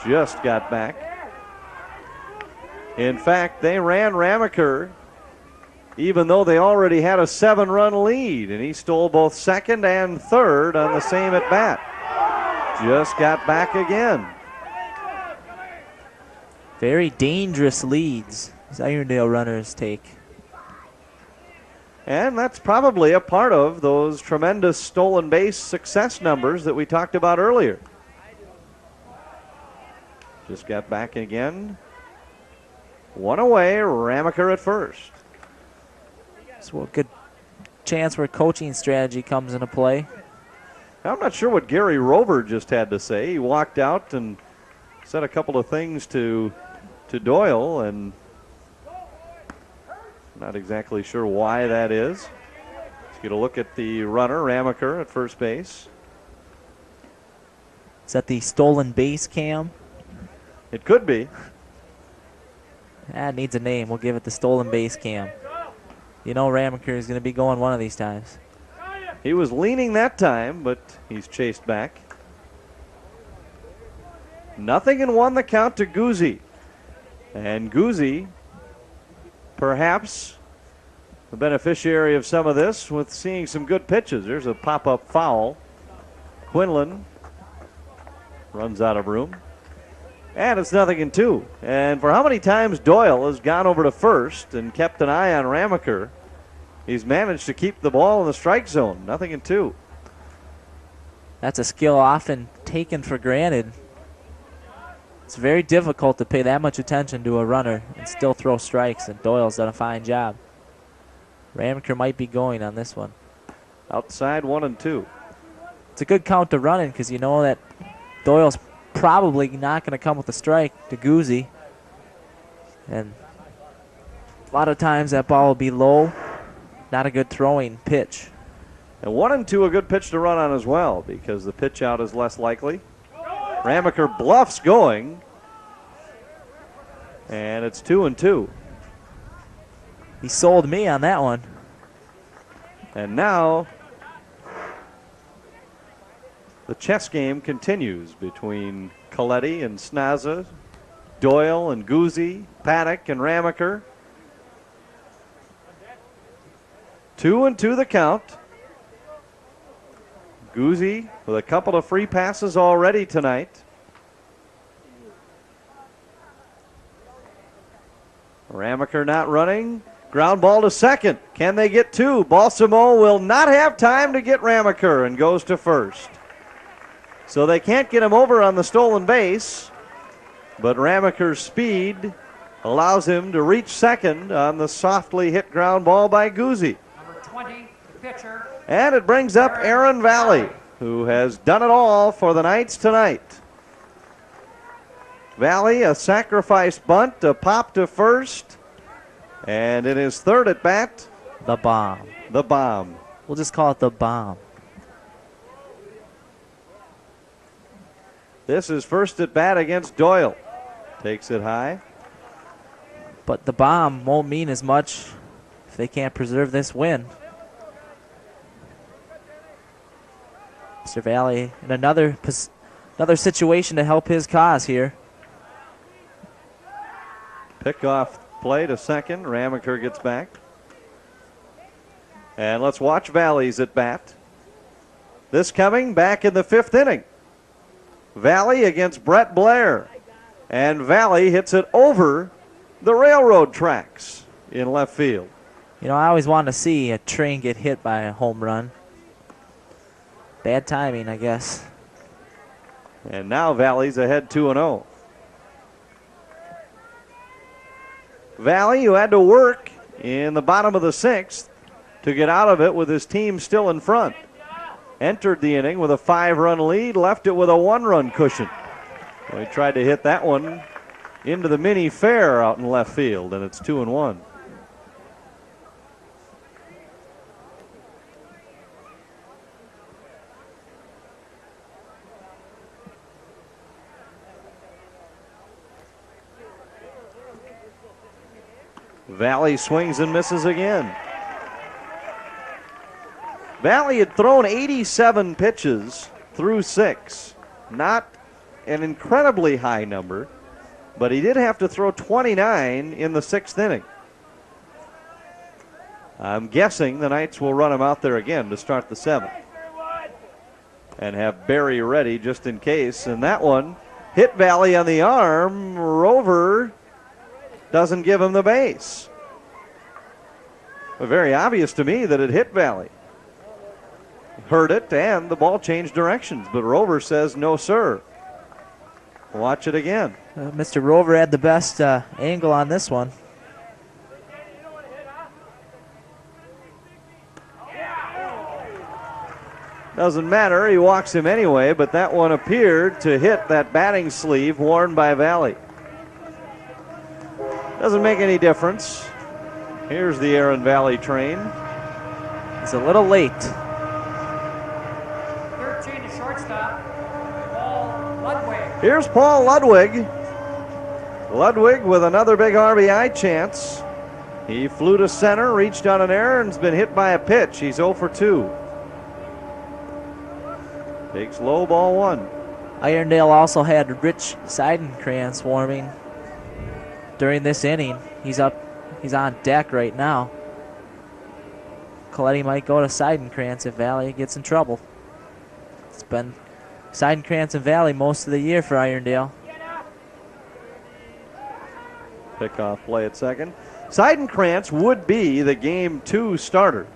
Speaker 1: Just got back. In fact, they ran Ramaker even though they already had a 7-run lead, and he stole both second and third on the same at bat. Just got back again.
Speaker 2: Very dangerous leads these Irondale runners take.
Speaker 1: And that's probably a part of those tremendous stolen base success numbers that we talked about earlier. Just got back again. 1 away, Ramaker at first.
Speaker 2: So a good chance where coaching strategy comes into play.
Speaker 1: I'm not sure what Gary Rover just had to say. He walked out and said a couple of things to Doyle, and not exactly sure why that is. Let's get a look at the runner, Ramaker, at first base.
Speaker 2: Is that the stolen base cam?
Speaker 1: It could be.
Speaker 2: That needs a name. We'll give it the stolen base cam. You know Ramaker is going to be going one of these times.
Speaker 1: He was leaning that time, but he's chased back. 0-1 the count to Guzzi. And Guzzi, perhaps the beneficiary of some of this with seeing some good pitches. There's a pop-up foul. Quinlan runs out of room. And it's 0-2. And for how many times Doyle has gone over to first and kept an eye on Ramaker, he's managed to keep the ball in the strike zone. 0-2.
Speaker 2: That's a skill often taken for granted. It's very difficult to pay that much attention to a runner and still throw strikes, and Doyle's done a fine job. Ramaker might be going on this one.
Speaker 1: Outside 1-2.
Speaker 2: It's a good count to run in because you know that Doyle's probably not going to come with a strike to Guzzi. And a lot of times that ball will be low. Not a good throwing pitch.
Speaker 1: And 1-2 a good pitch to run on as well because the pitch out is less likely. Ramaker bluffs going. And it's 2-2.
Speaker 2: He sold me on that one.
Speaker 1: And now the chess game continues between Coletti and Snaza, Doyle and Guzzi, Paddock and Ramaker. 2-2 the count. Guzzi with a couple of free passes already tonight. Ramaker not running. Ground ball to second. Can they get two? Balsamo will not have time to get Ramaker and goes to first. So they can't get him over on the stolen base, but Ramaker's speed allows him to reach second on the softly hit ground ball by Guzzi.
Speaker 3: Number 20, the pitcher.
Speaker 1: And it brings up Aaron Valley, who has done it all for the Knights tonight. Valley, a sacrifice bunt, a pop to first, and in his third at bat,
Speaker 2: the bomb.
Speaker 1: The bomb.
Speaker 2: We'll just call it the bomb.
Speaker 1: This is first at bat against Doyle. Takes it high.
Speaker 2: But the bomb won't mean as much if they can't preserve this win. Mr. Valley in another situation to help his cause here.
Speaker 1: Pickoff play to second. Ramaker gets back. And let's watch Valley's at bat. This coming back in the fifth inning. Valley against Brett Blair. And Valley hits it over the railroad tracks in left field.
Speaker 2: You know, I always wanted to see a train get hit by a home run. Bad timing, I guess.
Speaker 1: And now Valley's ahead 2-0. Valley, who had to work in the bottom of the sixth to get out of it with his team still in front. Entered the inning with a 5-run lead, left it with a 1-run cushion. He tried to hit that one into the mini fair out in left field, and it's 2-1. Valley swings and misses again. Valley had thrown 87 pitches through 6. Not an incredibly high number, but he did have to throw 29 in the 6th inning. I'm guessing the Knights will run him out there again to start the 7th. And have Barry ready just in case. And that one hit Valley on the arm. Rover doesn't give him the base. But very obvious to me that it hit Valley. Heard it, and the ball changed directions, but Rover says no, sir. Watch it again.
Speaker 2: Mr. Rover had the best angle on this one.
Speaker 1: Doesn't matter, he walks him anyway, but that one appeared to hit that batting sleeve worn by Valley. Doesn't make any difference. Here's the Aaron Valley train.
Speaker 2: It's a little late.
Speaker 3: 13 to shortstop, Paul Ludwig.
Speaker 1: Here's Paul Ludwig. Ludwig with another big RBI chance. He flew to center, reached on an error, and has been hit by a pitch. He's 0 for 2. Takes low, ball 1.
Speaker 2: Irondale also had Rich Seidenkrantz warming during this inning. He's on deck right now. Coletti might go to Seidenkrantz if Valley gets in trouble. It's been Seidenkrantz and Valley most of the year for Irondale.
Speaker 1: Pickoff play at second. Seidenkrantz would be the game 2 starter.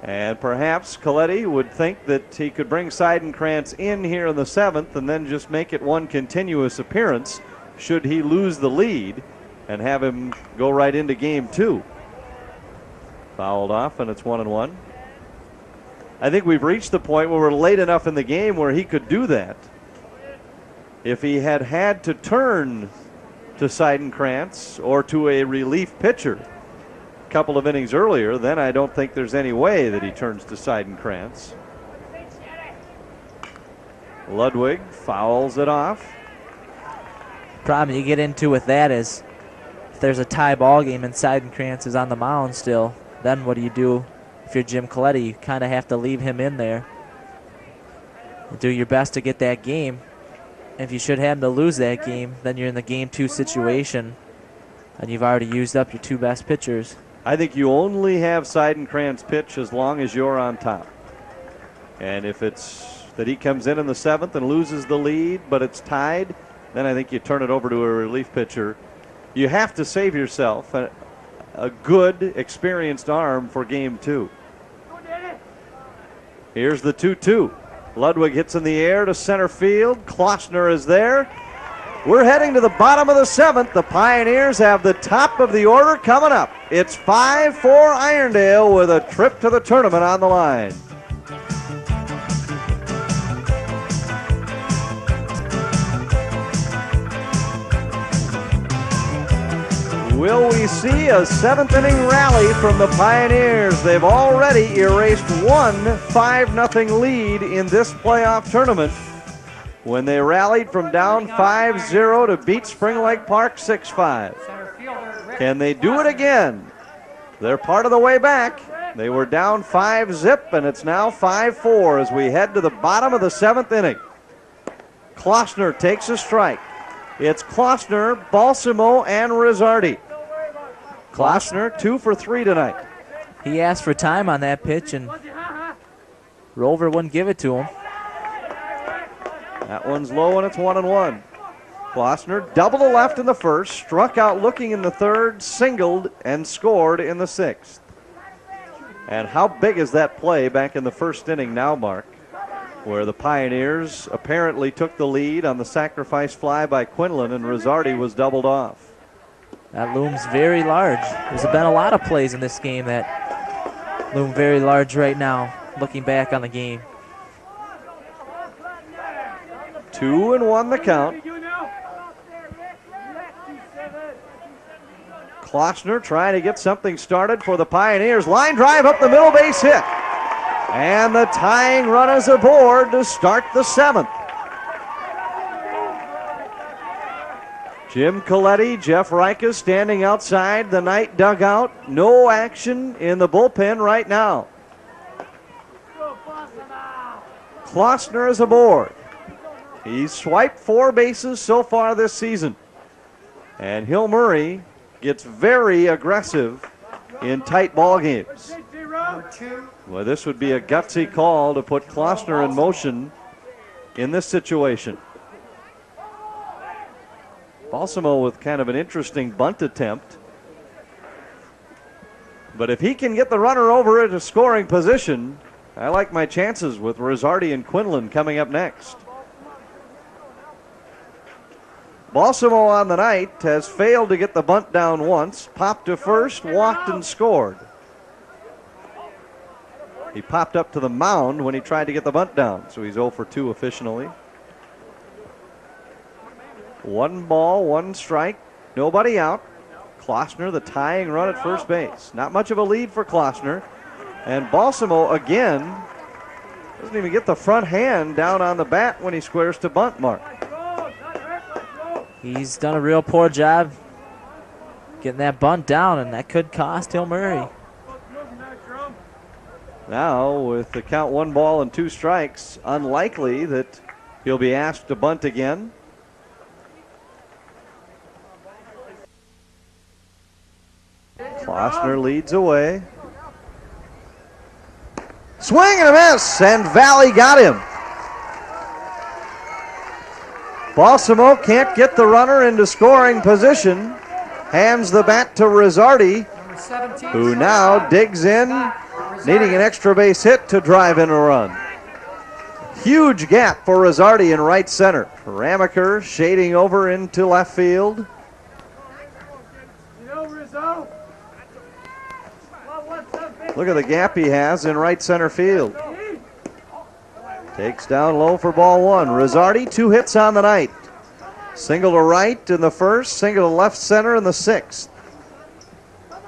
Speaker 1: And perhaps Coletti would think that he could bring Seidenkrantz in here in the 7th and then just make it one continuous appearance should he lose the lead and have him go right into game 2. Fouled off, and it's 1-1. I think we've reached the point where we're late enough in the game where he could do that. If he had to turn to Seidenkrantz or to a relief pitcher a couple of innings earlier, then I don't think there's any way that he turns to Seidenkrantz. Ludwig fouls it off.
Speaker 2: Problem you get into with that is if there's a tie ball game and Seidenkrantz is on the mound still, then what do you do if you're Jim Coletti? You kind of have to leave him in there. You do your best to get that game. If you should happen to lose that game, then you're in the game 2 situation and you've already used up your 2 best pitchers.
Speaker 1: I think you only have Seidenkrantz pitch as long as you're on top. And if it's that he comes in the 7th and loses the lead, but it's tied, then I think you turn it over to a relief pitcher. You have to save yourself a good, experienced arm for game 2. Here's the 2-2. Ludwig hits in the air to center field. Klossner is there. We're heading to the bottom of the 7th. The Pioneers have the top of the order coming up. It's 5-4 Irondale with a trip to the tournament on the line. Will we see a 7th inning rally from the Pioneers? They've already erased one 5-0 lead in this playoff tournament when they rallied from down 5-0 to beat Spring Lake Park 6-5. Can they do it again? They're part of the way back. They were down 5-0, and it's now 5-4 as we head to the bottom of the 7th inning. Klossner takes a strike. It's Klossner, Balsamo, and Rizzardi. Klossner 2 for 3 tonight.
Speaker 2: He asked for time on that pitch, and Rover wouldn't give it to him.
Speaker 1: That one's low, and it's 1-1. Klossner doubled to left in the 1st, struck out looking in the 3rd, singled, and scored in the 6th. And how big is that play back in the 1st inning now, Mark, where the Pioneers apparently took the lead on the sacrifice fly by Quinlan, and Rizzardi was doubled off.
Speaker 2: That looms very large. There's been a lot of plays in this game that loom very large right now, looking back on the game.
Speaker 1: 2-1 the count. Klossner trying to get something started for the Pioneers. Line drive up the middle, base hit. And the tying run is aboard to start the 7th. Jim Coletti, Jeff Reicha standing outside the Knight dugout. No action in the bullpen right now. Klossner is aboard. He's swiped 4 bases so far this season. And Hill Murray gets very aggressive in tight ball games. Well, this would be a gutsy call to put Klossner in motion in this situation. Balsamo with kind of an interesting bunt attempt. But if he can get the runner over at a scoring position, I like my chances with Rizzardi and Quinlan coming up next. Balsamo on the night has failed to get the bunt down once, popped to first, walked, and scored. He popped up to the mound when he tried to get the bunt down, so he's 0 for 2 officially. 1 ball, 1 strike, nobody out. Klossner, the tying run at first base. Not much of a lead for Klossner. And Balsamo again doesn't even get the front hand down on the bat when he squares to bunt, Mark.
Speaker 2: He's done a real poor job getting that bunt down, and that could cost Hill Murray.
Speaker 1: Now, with the count 1 ball and 2 strikes, unlikely that he'll be asked to bunt again. Klossner leads away. Swing and a miss, and Valley got him. Balsamo can't get the runner into scoring position. Hands the bat to Rizzardi, who now digs in, needing an extra base hit to drive in a run. Huge gap for Rizzardi in right center. Ramaker shading over into left field. Look at the gap he has in right center field. Takes down low for ball 1. Rizzardi, 2 hits on the night. Single to right in the first, single to left center in the 6th.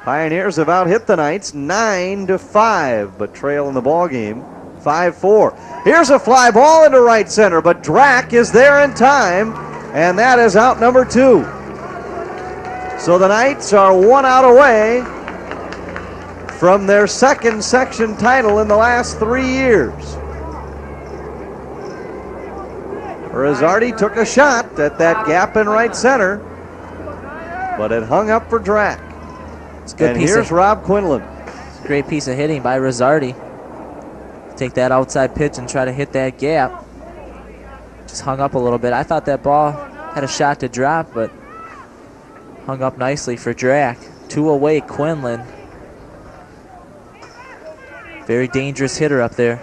Speaker 1: Pioneers have out-hit the Knights 9-5, but trail in the ball game 5-4. Here's a fly ball into right center, but Drack is there in time, and that is out number 2. So the Knights are 1 out away from their 2nd section title in the last 3 years. Rizzardi took a shot at that gap in right center, but it hung up for Drack.
Speaker 2: It's a good
Speaker 1: and
Speaker 2: piece
Speaker 1: here's Rob Quinlan.
Speaker 2: It's a great piece of hitting by Rizzardi. Take that outside pitch and try to hit that gap. Just hung up a little bit. I thought that ball had a shot to drop, but hung up nicely for Drack. 2 away, Quinlan. Very dangerous hitter up there.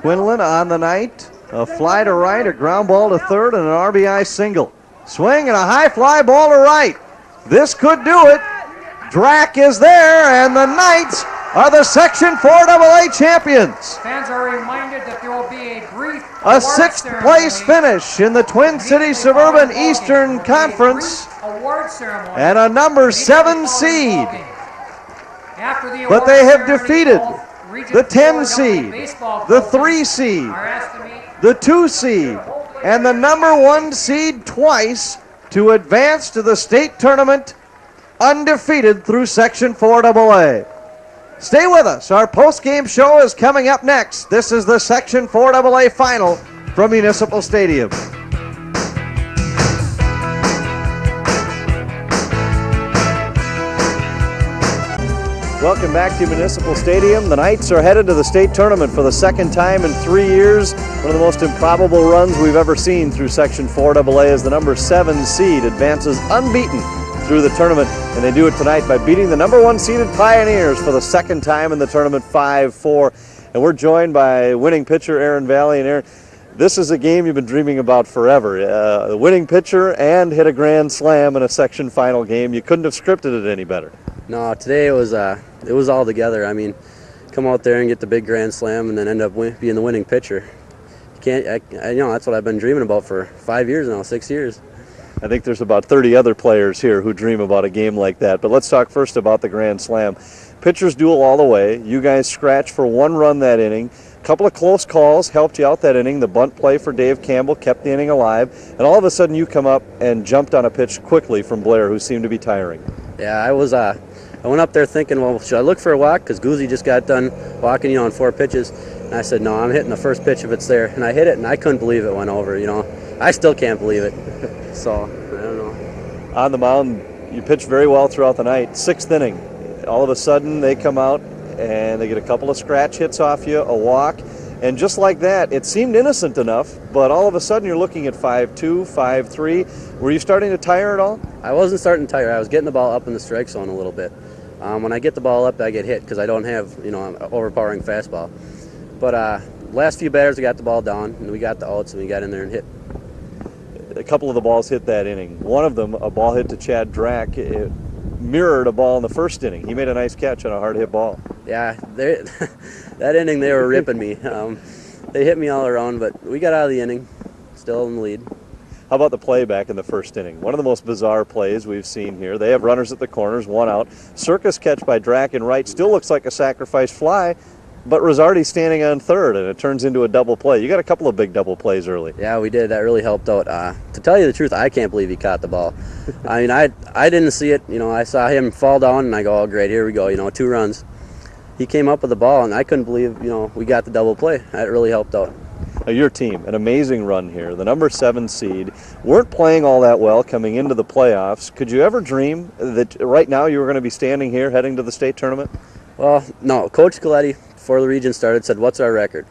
Speaker 1: Quinlan on the night. A fly to right, a ground ball to third, and an RBI single. Swing and a high fly ball to right. This could do it. Drack is there, and the Knights are the Section 4AA champions.
Speaker 3: Fans are reminded that there will be a brief
Speaker 1: A 6th place finish in the Twin Cities Suburban Eastern Conference,
Speaker 3: award ceremony
Speaker 1: and a number 7 seed.
Speaker 3: After the
Speaker 1: But
Speaker 3: award
Speaker 1: they have
Speaker 3: ceremony,
Speaker 1: defeated
Speaker 3: both Region
Speaker 1: the 10
Speaker 3: 4AA
Speaker 1: seed,
Speaker 3: baseball
Speaker 1: the
Speaker 3: coaches
Speaker 1: 3 seed,
Speaker 3: are asked to meet
Speaker 1: the 2 seed, and the number 1 seed twice to advance to the state tournament undefeated through Section 4AA. Stay with us. Our post-game show is coming up next. This is the Section 4AA final from Municipal Stadium. Welcome back to Municipal Stadium. The Knights are headed to the state tournament for the 2nd time in 3 years. One of the most improbable runs we've ever seen through Section 4AA as the number 7 seed advances unbeaten through the tournament, and they do it tonight by beating the number 1 seeded Pioneers for the 2nd time in the tournament, 5-4. And we're joined by winning pitcher Aaron Valley. And Aaron, this is a game you've been dreaming about forever. The winning pitcher and hit a grand slam in a section final game. You couldn't have scripted it any better.
Speaker 5: No, today it was all together. I mean, come out there and get the big grand slam and then end up being the winning pitcher. You can't, that's what I've been dreaming about for 5 years now, 6 years.
Speaker 1: I think there's about 30 other players here who dream about a game like that. But let's talk first about the grand slam. Pitchers duel all the way. You guys scratched for 1 run that inning. A couple of close calls helped you out that inning. The bunt play for Dave Campbell kept the inning alive. And all of a sudden you come up and jumped on a pitch quickly from Blair, who seemed to be tiring.
Speaker 5: Yeah, I went up there thinking, well, should I look for a walk? Because Guzzi just got done walking, on 4 pitches. And I said, no, I'm hitting the first pitch if it's there. And I hit it, and I couldn't believe it went over, I still can't believe it. So, I don't know.
Speaker 1: On the mound, you pitched very well throughout the night. 6th inning, all of a sudden they come out and they get a couple of scratch hits off you, a walk. And just like that, it seemed innocent enough, but all of a sudden you're looking at 5-2, 5-3. Were you starting to tire at all?
Speaker 5: I wasn't starting to tire. I was getting the ball up in the strike zone a little bit. When I get the ball up, I get hit because I don't have, an overpowering fastball. But last few batters, we got the ball down, and we got the outs, and we got in there and hit.
Speaker 1: A couple of the balls hit that inning. One of them, a ball hit to Chad Drack, it mirrored a ball in the first inning. He made a nice catch on a hard hit ball.
Speaker 5: Yeah, that inning they were ripping me. They hit me all around, but we got out of the inning, still in the lead.
Speaker 1: How about the play back in the first inning? One of the most bizarre plays we've seen here. They have runners at the corners, 1 out. Circus catch by Drack in right still looks like a sacrifice fly, but Rosardi's standing on third, and it turns into a double play. You got a couple of big double plays early.
Speaker 5: Yeah, we did. That really helped out. To tell you the truth, I can't believe he caught the ball. I mean, I didn't see it. You know, I saw him fall down, and I go, oh, great, here we go, you know, 2 runs. He came up with the ball, and I couldn't believe, you know, we got the double play. That really helped out.
Speaker 1: Your team, an amazing run here. The number 7 seed, weren't playing all that well coming into the playoffs. Could you ever dream that right now you were going to be standing here heading to the state tournament?
Speaker 5: Well, no. Coach Coletti, before the region started, said, what's our record?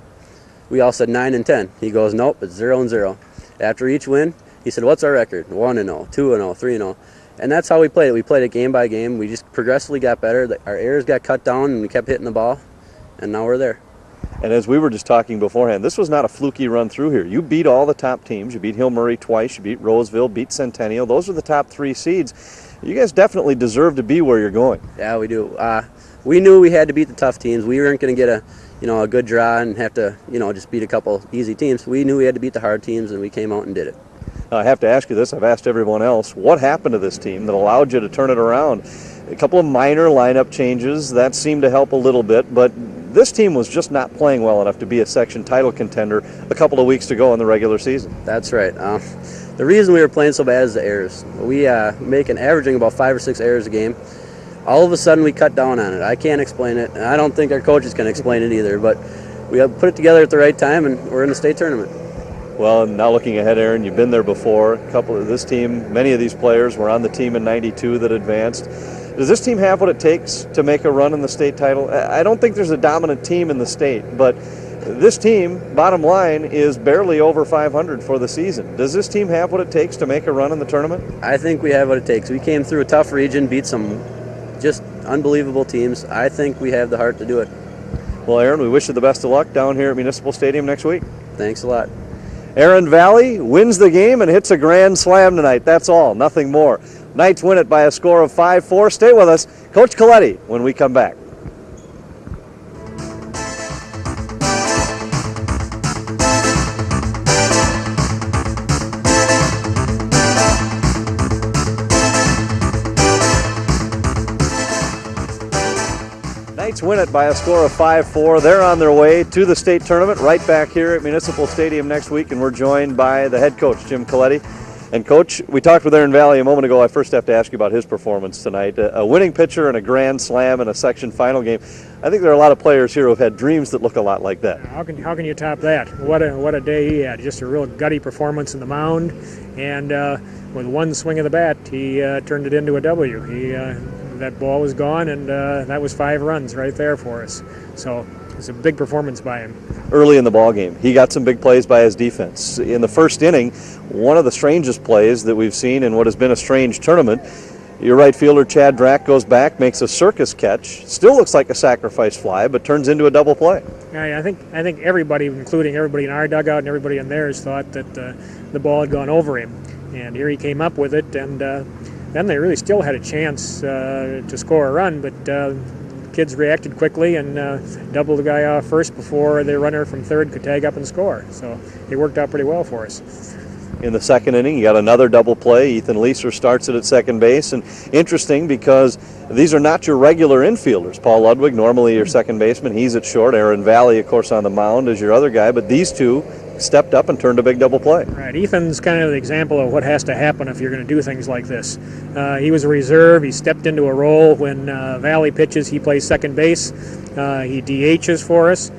Speaker 5: We all said 9-10. He goes, nope, it's 0-0. After each win, he said, what's our record? 1-0, 2-0, 3-0. And that's how we played it. We played it game by game. We just progressively got better. Our errors got cut down, and we kept hitting the ball, and now we're there.
Speaker 1: And as we were just talking beforehand, this was not a fluky run through here. You beat all the top teams. You beat Hill Murray twice. You beat Roseville, beat Centennial. Those are the top 3 seeds. You guys definitely deserve to be where you're going.
Speaker 5: Yeah, we do. We knew we had to beat the tough teams. We weren't going to get a good draw and have to, just beat a couple easy teams. We knew we had to beat the hard teams, and we came out and did it.
Speaker 1: I have to ask you this. I've asked everyone else. What happened to this team that allowed you to turn it around? A couple of minor lineup changes. That seemed to help a little bit, but this team was just not playing well enough to be a section title contender a couple of weeks to go in the regular season.
Speaker 5: That's right. The reason we were playing so bad is the errors. We averaging about 5 or 6 errors a game. All of a sudden we cut down on it. I can't explain it, and I don't think our coaches can explain it either, but we put it together at the right time, and we're in the state tournament.
Speaker 1: Well, now looking ahead, Aaron, you've been there before. A couple of this team, many of these players were on the team in '92 that advanced. Does this team have what it takes to make a run in the state title? I don't think there's a dominant team in the state, but this team, bottom line, is barely over 500 for the season. Does this team have what it takes to make a run in the tournament?
Speaker 5: I think we have what it takes. We came through a tough region, beat some just unbelievable teams. I think we have the heart to do it.
Speaker 1: Well, Aaron, we wish you the best of luck down here at Municipal Stadium next week.
Speaker 5: Thanks a lot.
Speaker 1: Aaron Valley wins the game and hits a grand slam tonight. That's all, nothing more. Knights win it by a score of 5-4. Stay with us. Coach Coletti when we come back. Knights win it by a score of 5-4. They're on their way to the state tournament right back here at Municipal Stadium next week, and we're joined by the head coach, Jim Coletti. And, Coach, we talked with Aaron Valley a moment ago. I first have to ask you about his performance tonight. A winning pitcher and a grand slam in a section final game. I think there are a lot of players here who have had dreams that look a lot like that.
Speaker 6: How can you top that? What a day he had. Just a real gutty performance in the mound, and with one swing of the bat, he turned it into a W. That ball was gone, and that was 5 runs right there for us. So it's a big performance by him.
Speaker 1: Early in the ball game, he got some big plays by his defense. In the first inning, one of the strangest plays that we've seen in what has been a strange tournament, your right fielder, Chad Drack, goes back, makes a circus catch. Still looks like a sacrifice fly, but turns into a double play.
Speaker 6: Yeah, I think everybody, including everybody in our dugout and everybody in theirs, thought that the ball had gone over him. And here he came up with it, and then they really still had a chance to score a run, but kids reacted quickly and doubled the guy off first before the runner from third could tag up and score. So it worked out pretty well for us.
Speaker 1: In the second inning, you got another double play. Ethan Leeser starts it at second base. And interesting because these are not your regular infielders. Paul Ludwig, normally your second baseman, he's at short. Aaron Valley, of course, on the mound is your other guy. But these two stepped up and turned a big double play.
Speaker 6: Right. Ethan's kind of the example of what has to happen if you're going to do things like this. He was a reserve. He stepped into a role. When Valley pitches, he plays second base. He DHs for us.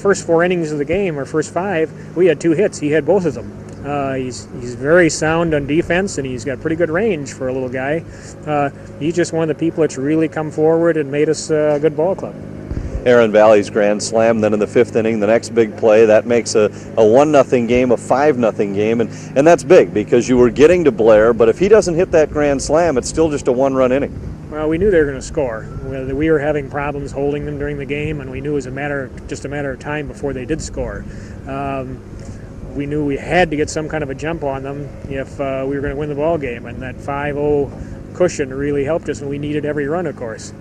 Speaker 6: First 4 innings of the game, or first 5, we had 2 hits. He had both of them. He's very sound on defense, and he's got pretty good range for a little guy. He's just one of the people that's really come forward and made us a good ball club.
Speaker 1: Aaron Valley's grand slam. Then in the 5th inning, the next big play, that makes a 1-0 game, a 5-0 game, and that's big because you were getting to Blair, but if he doesn't hit that grand slam, it's still just a 1-run inning.
Speaker 6: Well, we knew they were going to score. We were having problems holding them during the game, and we knew it was just a matter of time before they did score. We knew we had to get some kind of a jump on them if we were going to win the ball game, and that 5-0 cushion really helped us, and we needed every run, of course.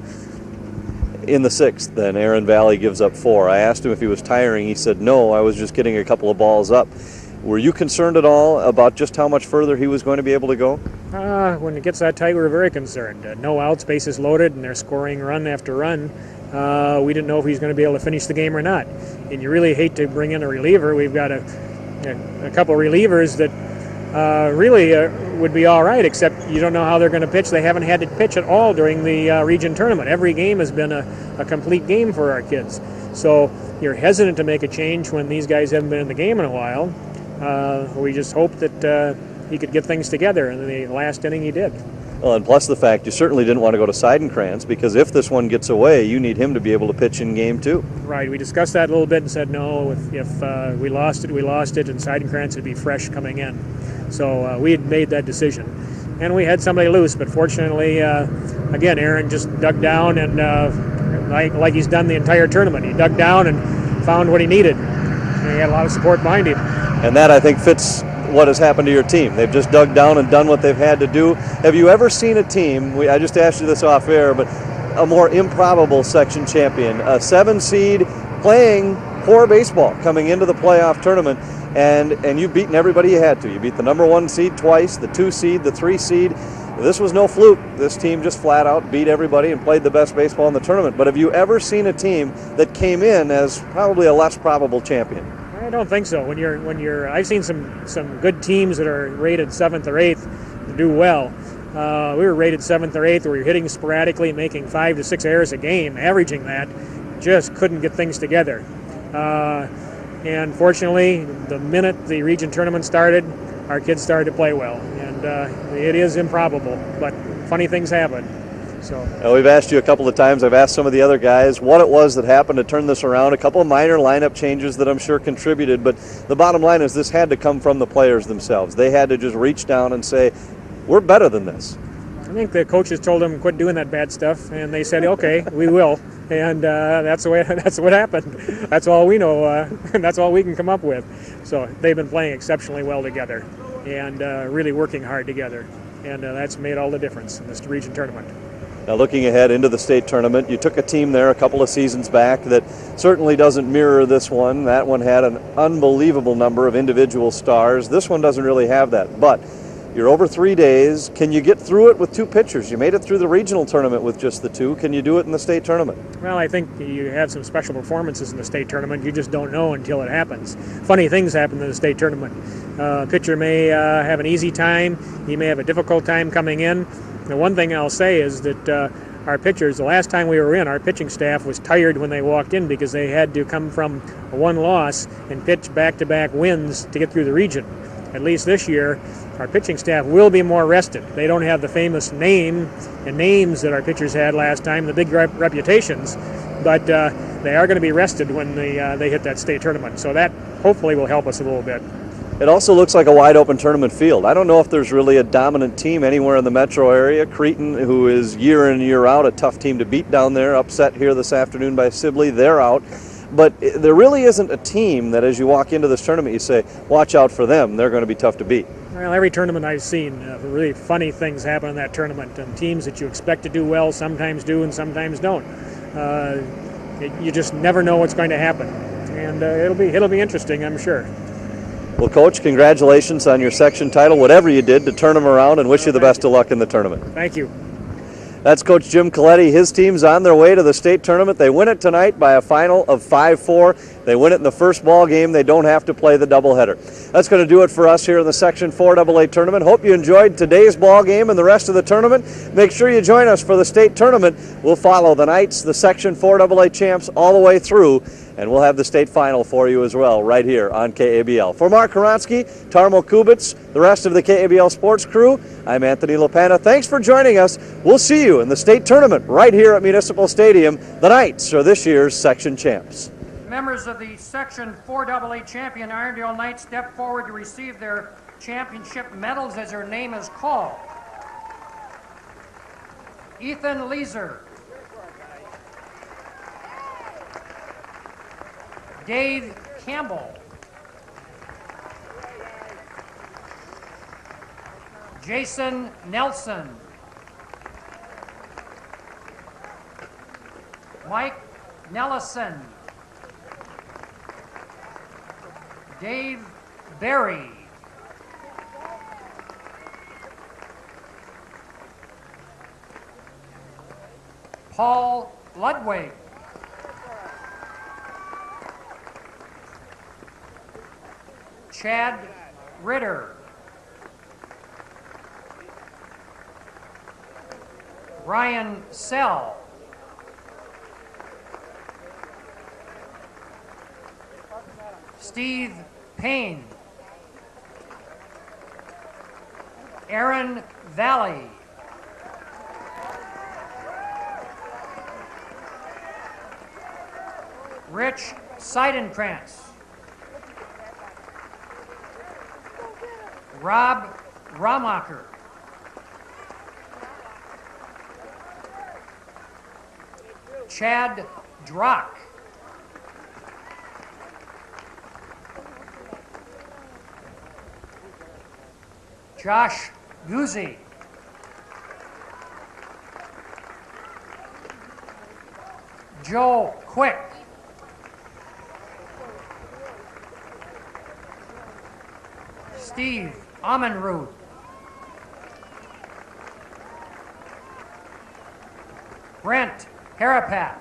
Speaker 1: In the 6th, then, Aaron Valley gives up 4. I asked him if he was tiring. He said, no, I was just getting a couple of balls up. Were you concerned at all about just how much further he was going to be able to go?
Speaker 6: When it gets that tight, we're very concerned. No outs, bases loaded, and they're scoring run after run. We didn't know if he was going to be able to finish the game or not. And you really hate to bring in a reliever. We've got a couple of relievers that really would be all right, except you don't know how they're going to pitch. They haven't had to pitch at all during the region tournament. Every game has been a complete game for our kids. So you're hesitant to make a change when these guys haven't been in the game in a while. We just hope that he could get things together, and in the last inning he did.
Speaker 1: Well, and plus the fact you certainly didn't want to go to Seidenkrantz, because if this one gets away, you need him to be able to pitch in game 2.
Speaker 6: Right. We discussed that a little bit and said no, if we lost it, we lost it, and Seidenkrantz would be fresh coming in. So we had made that decision. And we had somebody loose, but fortunately, again, Aaron just dug down and like he's done the entire tournament. He dug down and found what he needed. And he had a lot of support behind him.
Speaker 1: And that, I think, fits what has happened to your team. They've just dug down and done what they've had to do. Have you ever seen a team, I just asked you this off air, but a more improbable section champion, a 7 seed playing poor baseball coming into the playoff tournament, and you've beaten everybody you had to. You beat the number 1 seed twice, the 2 seed, the 3 seed. This was no fluke. This team just flat out beat everybody and played the best baseball in the tournament. But have you ever seen a team that came in as probably a less probable champion?
Speaker 6: I don't think so. When you're, I've seen some good teams that are rated 7th or 8th do well. We were rated 7th or 8th. We were hitting sporadically, making 5 to 6 errors a game, averaging that. Just couldn't get things together. And fortunately, the minute the region tournament started, our kids started to play well. And it is improbable, but funny things happen. So
Speaker 1: we've asked you a couple of times, I've asked some of the other guys what it was that happened to turn this around. A couple of minor lineup changes that I'm sure contributed, but the bottom line is this had to come from the players themselves. They had to just reach down and say, we're better than this.
Speaker 6: I think the coaches told them quit doing that bad stuff, and they said, okay, we will. And that's what happened. That's all we know, and that's all we can come up with. So they've been playing exceptionally well together and really working hard together, and that's made all the difference in this region tournament.
Speaker 1: Now, looking ahead into the state tournament, you took a team there a couple of seasons back that certainly doesn't mirror this one. That one had an unbelievable number of individual stars. This one doesn't really have that, but you're over 3 days. Can you get through it with 2 pitchers? You made it through the regional tournament with just the 2. Can you do it in the state tournament?
Speaker 6: Well, I think you have some special performances in the state tournament. You just don't know until it happens. Funny things happen in the state tournament. Pitcher may have an easy time. He may have a difficult time coming in. The one thing I'll say is that our pitchers, the last time we were in, our pitching staff was tired when they walked in because they had to come from a 1 loss and pitch back-to-back wins to get through the region. At least this year, our pitching staff will be more rested. They don't have the famous names that our pitchers had last time, the big reputations, but they are going to be rested when they hit that state tournament. So that hopefully will help us a little bit.
Speaker 1: It also looks like a wide-open tournament field. I don't know if there's really a dominant team anywhere in the metro area. Creighton, who is year in, year out, a tough team to beat down there, upset here this afternoon by Sibley, they're out. But there really isn't a team that as you walk into this tournament you say, watch out for them, they're going to be tough to beat.
Speaker 6: Well, every tournament I've seen, really funny things happen in that tournament, and teams that you expect to do well sometimes do and sometimes don't. You just never know what's going to happen, and it'll be interesting, I'm sure.
Speaker 1: Well, Coach, congratulations on your section title, whatever you did to turn them around, and wish you the best of luck in the tournament.
Speaker 6: Thank you.
Speaker 1: That's Coach Jim Coletti. His team's on their way to the state tournament. They win it tonight by a final of 5-4. They win it in the first ball game. They don't have to play the doubleheader. That's going to do it for us here in the Section 4 AA tournament. Hope you enjoyed today's ball game and the rest of the tournament. Make sure you join us for the state tournament. We'll follow the Knights, the Section 4 AA champs, all the way through, and we'll have the state final for you as well right here on KABL. For Mark Karonsky, Tarmo Kubitz, the rest of the KABL sports crew, I'm Anthony Lopana. Thanks for joining us. We'll see you in the state tournament right here at Municipal Stadium. The Knights are this year's section champs.
Speaker 3: Members of the Section 4 AA champion Irondale Knights step forward to receive their championship medals as their name is called. Ethan Leeser. Dave Campbell. Jason Nelson. Mike Nellison. Dave Berry. Paul Ludwig. Chad Ritter. Brian Sell. Steve Payne. Aaron Valley. Rich Seidenkrantz. Rob Ramacher. Chad Drock. Josh Guzzi. Joe Quick. Steve Amenrud. Brent Harapat.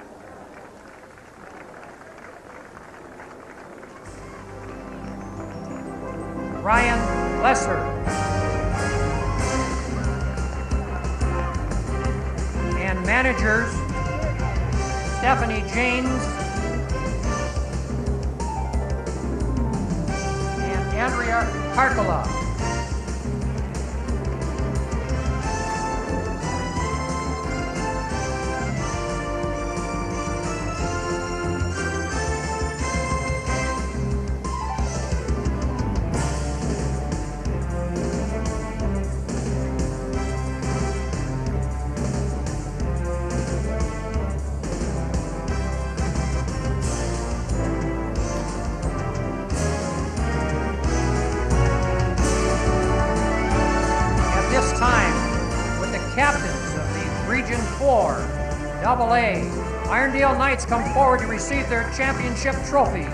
Speaker 3: Ryan Lesser. And managers, Stephanie James and Andrea Harkala. AA, Irondale Knights come forward to receive their championship trophy.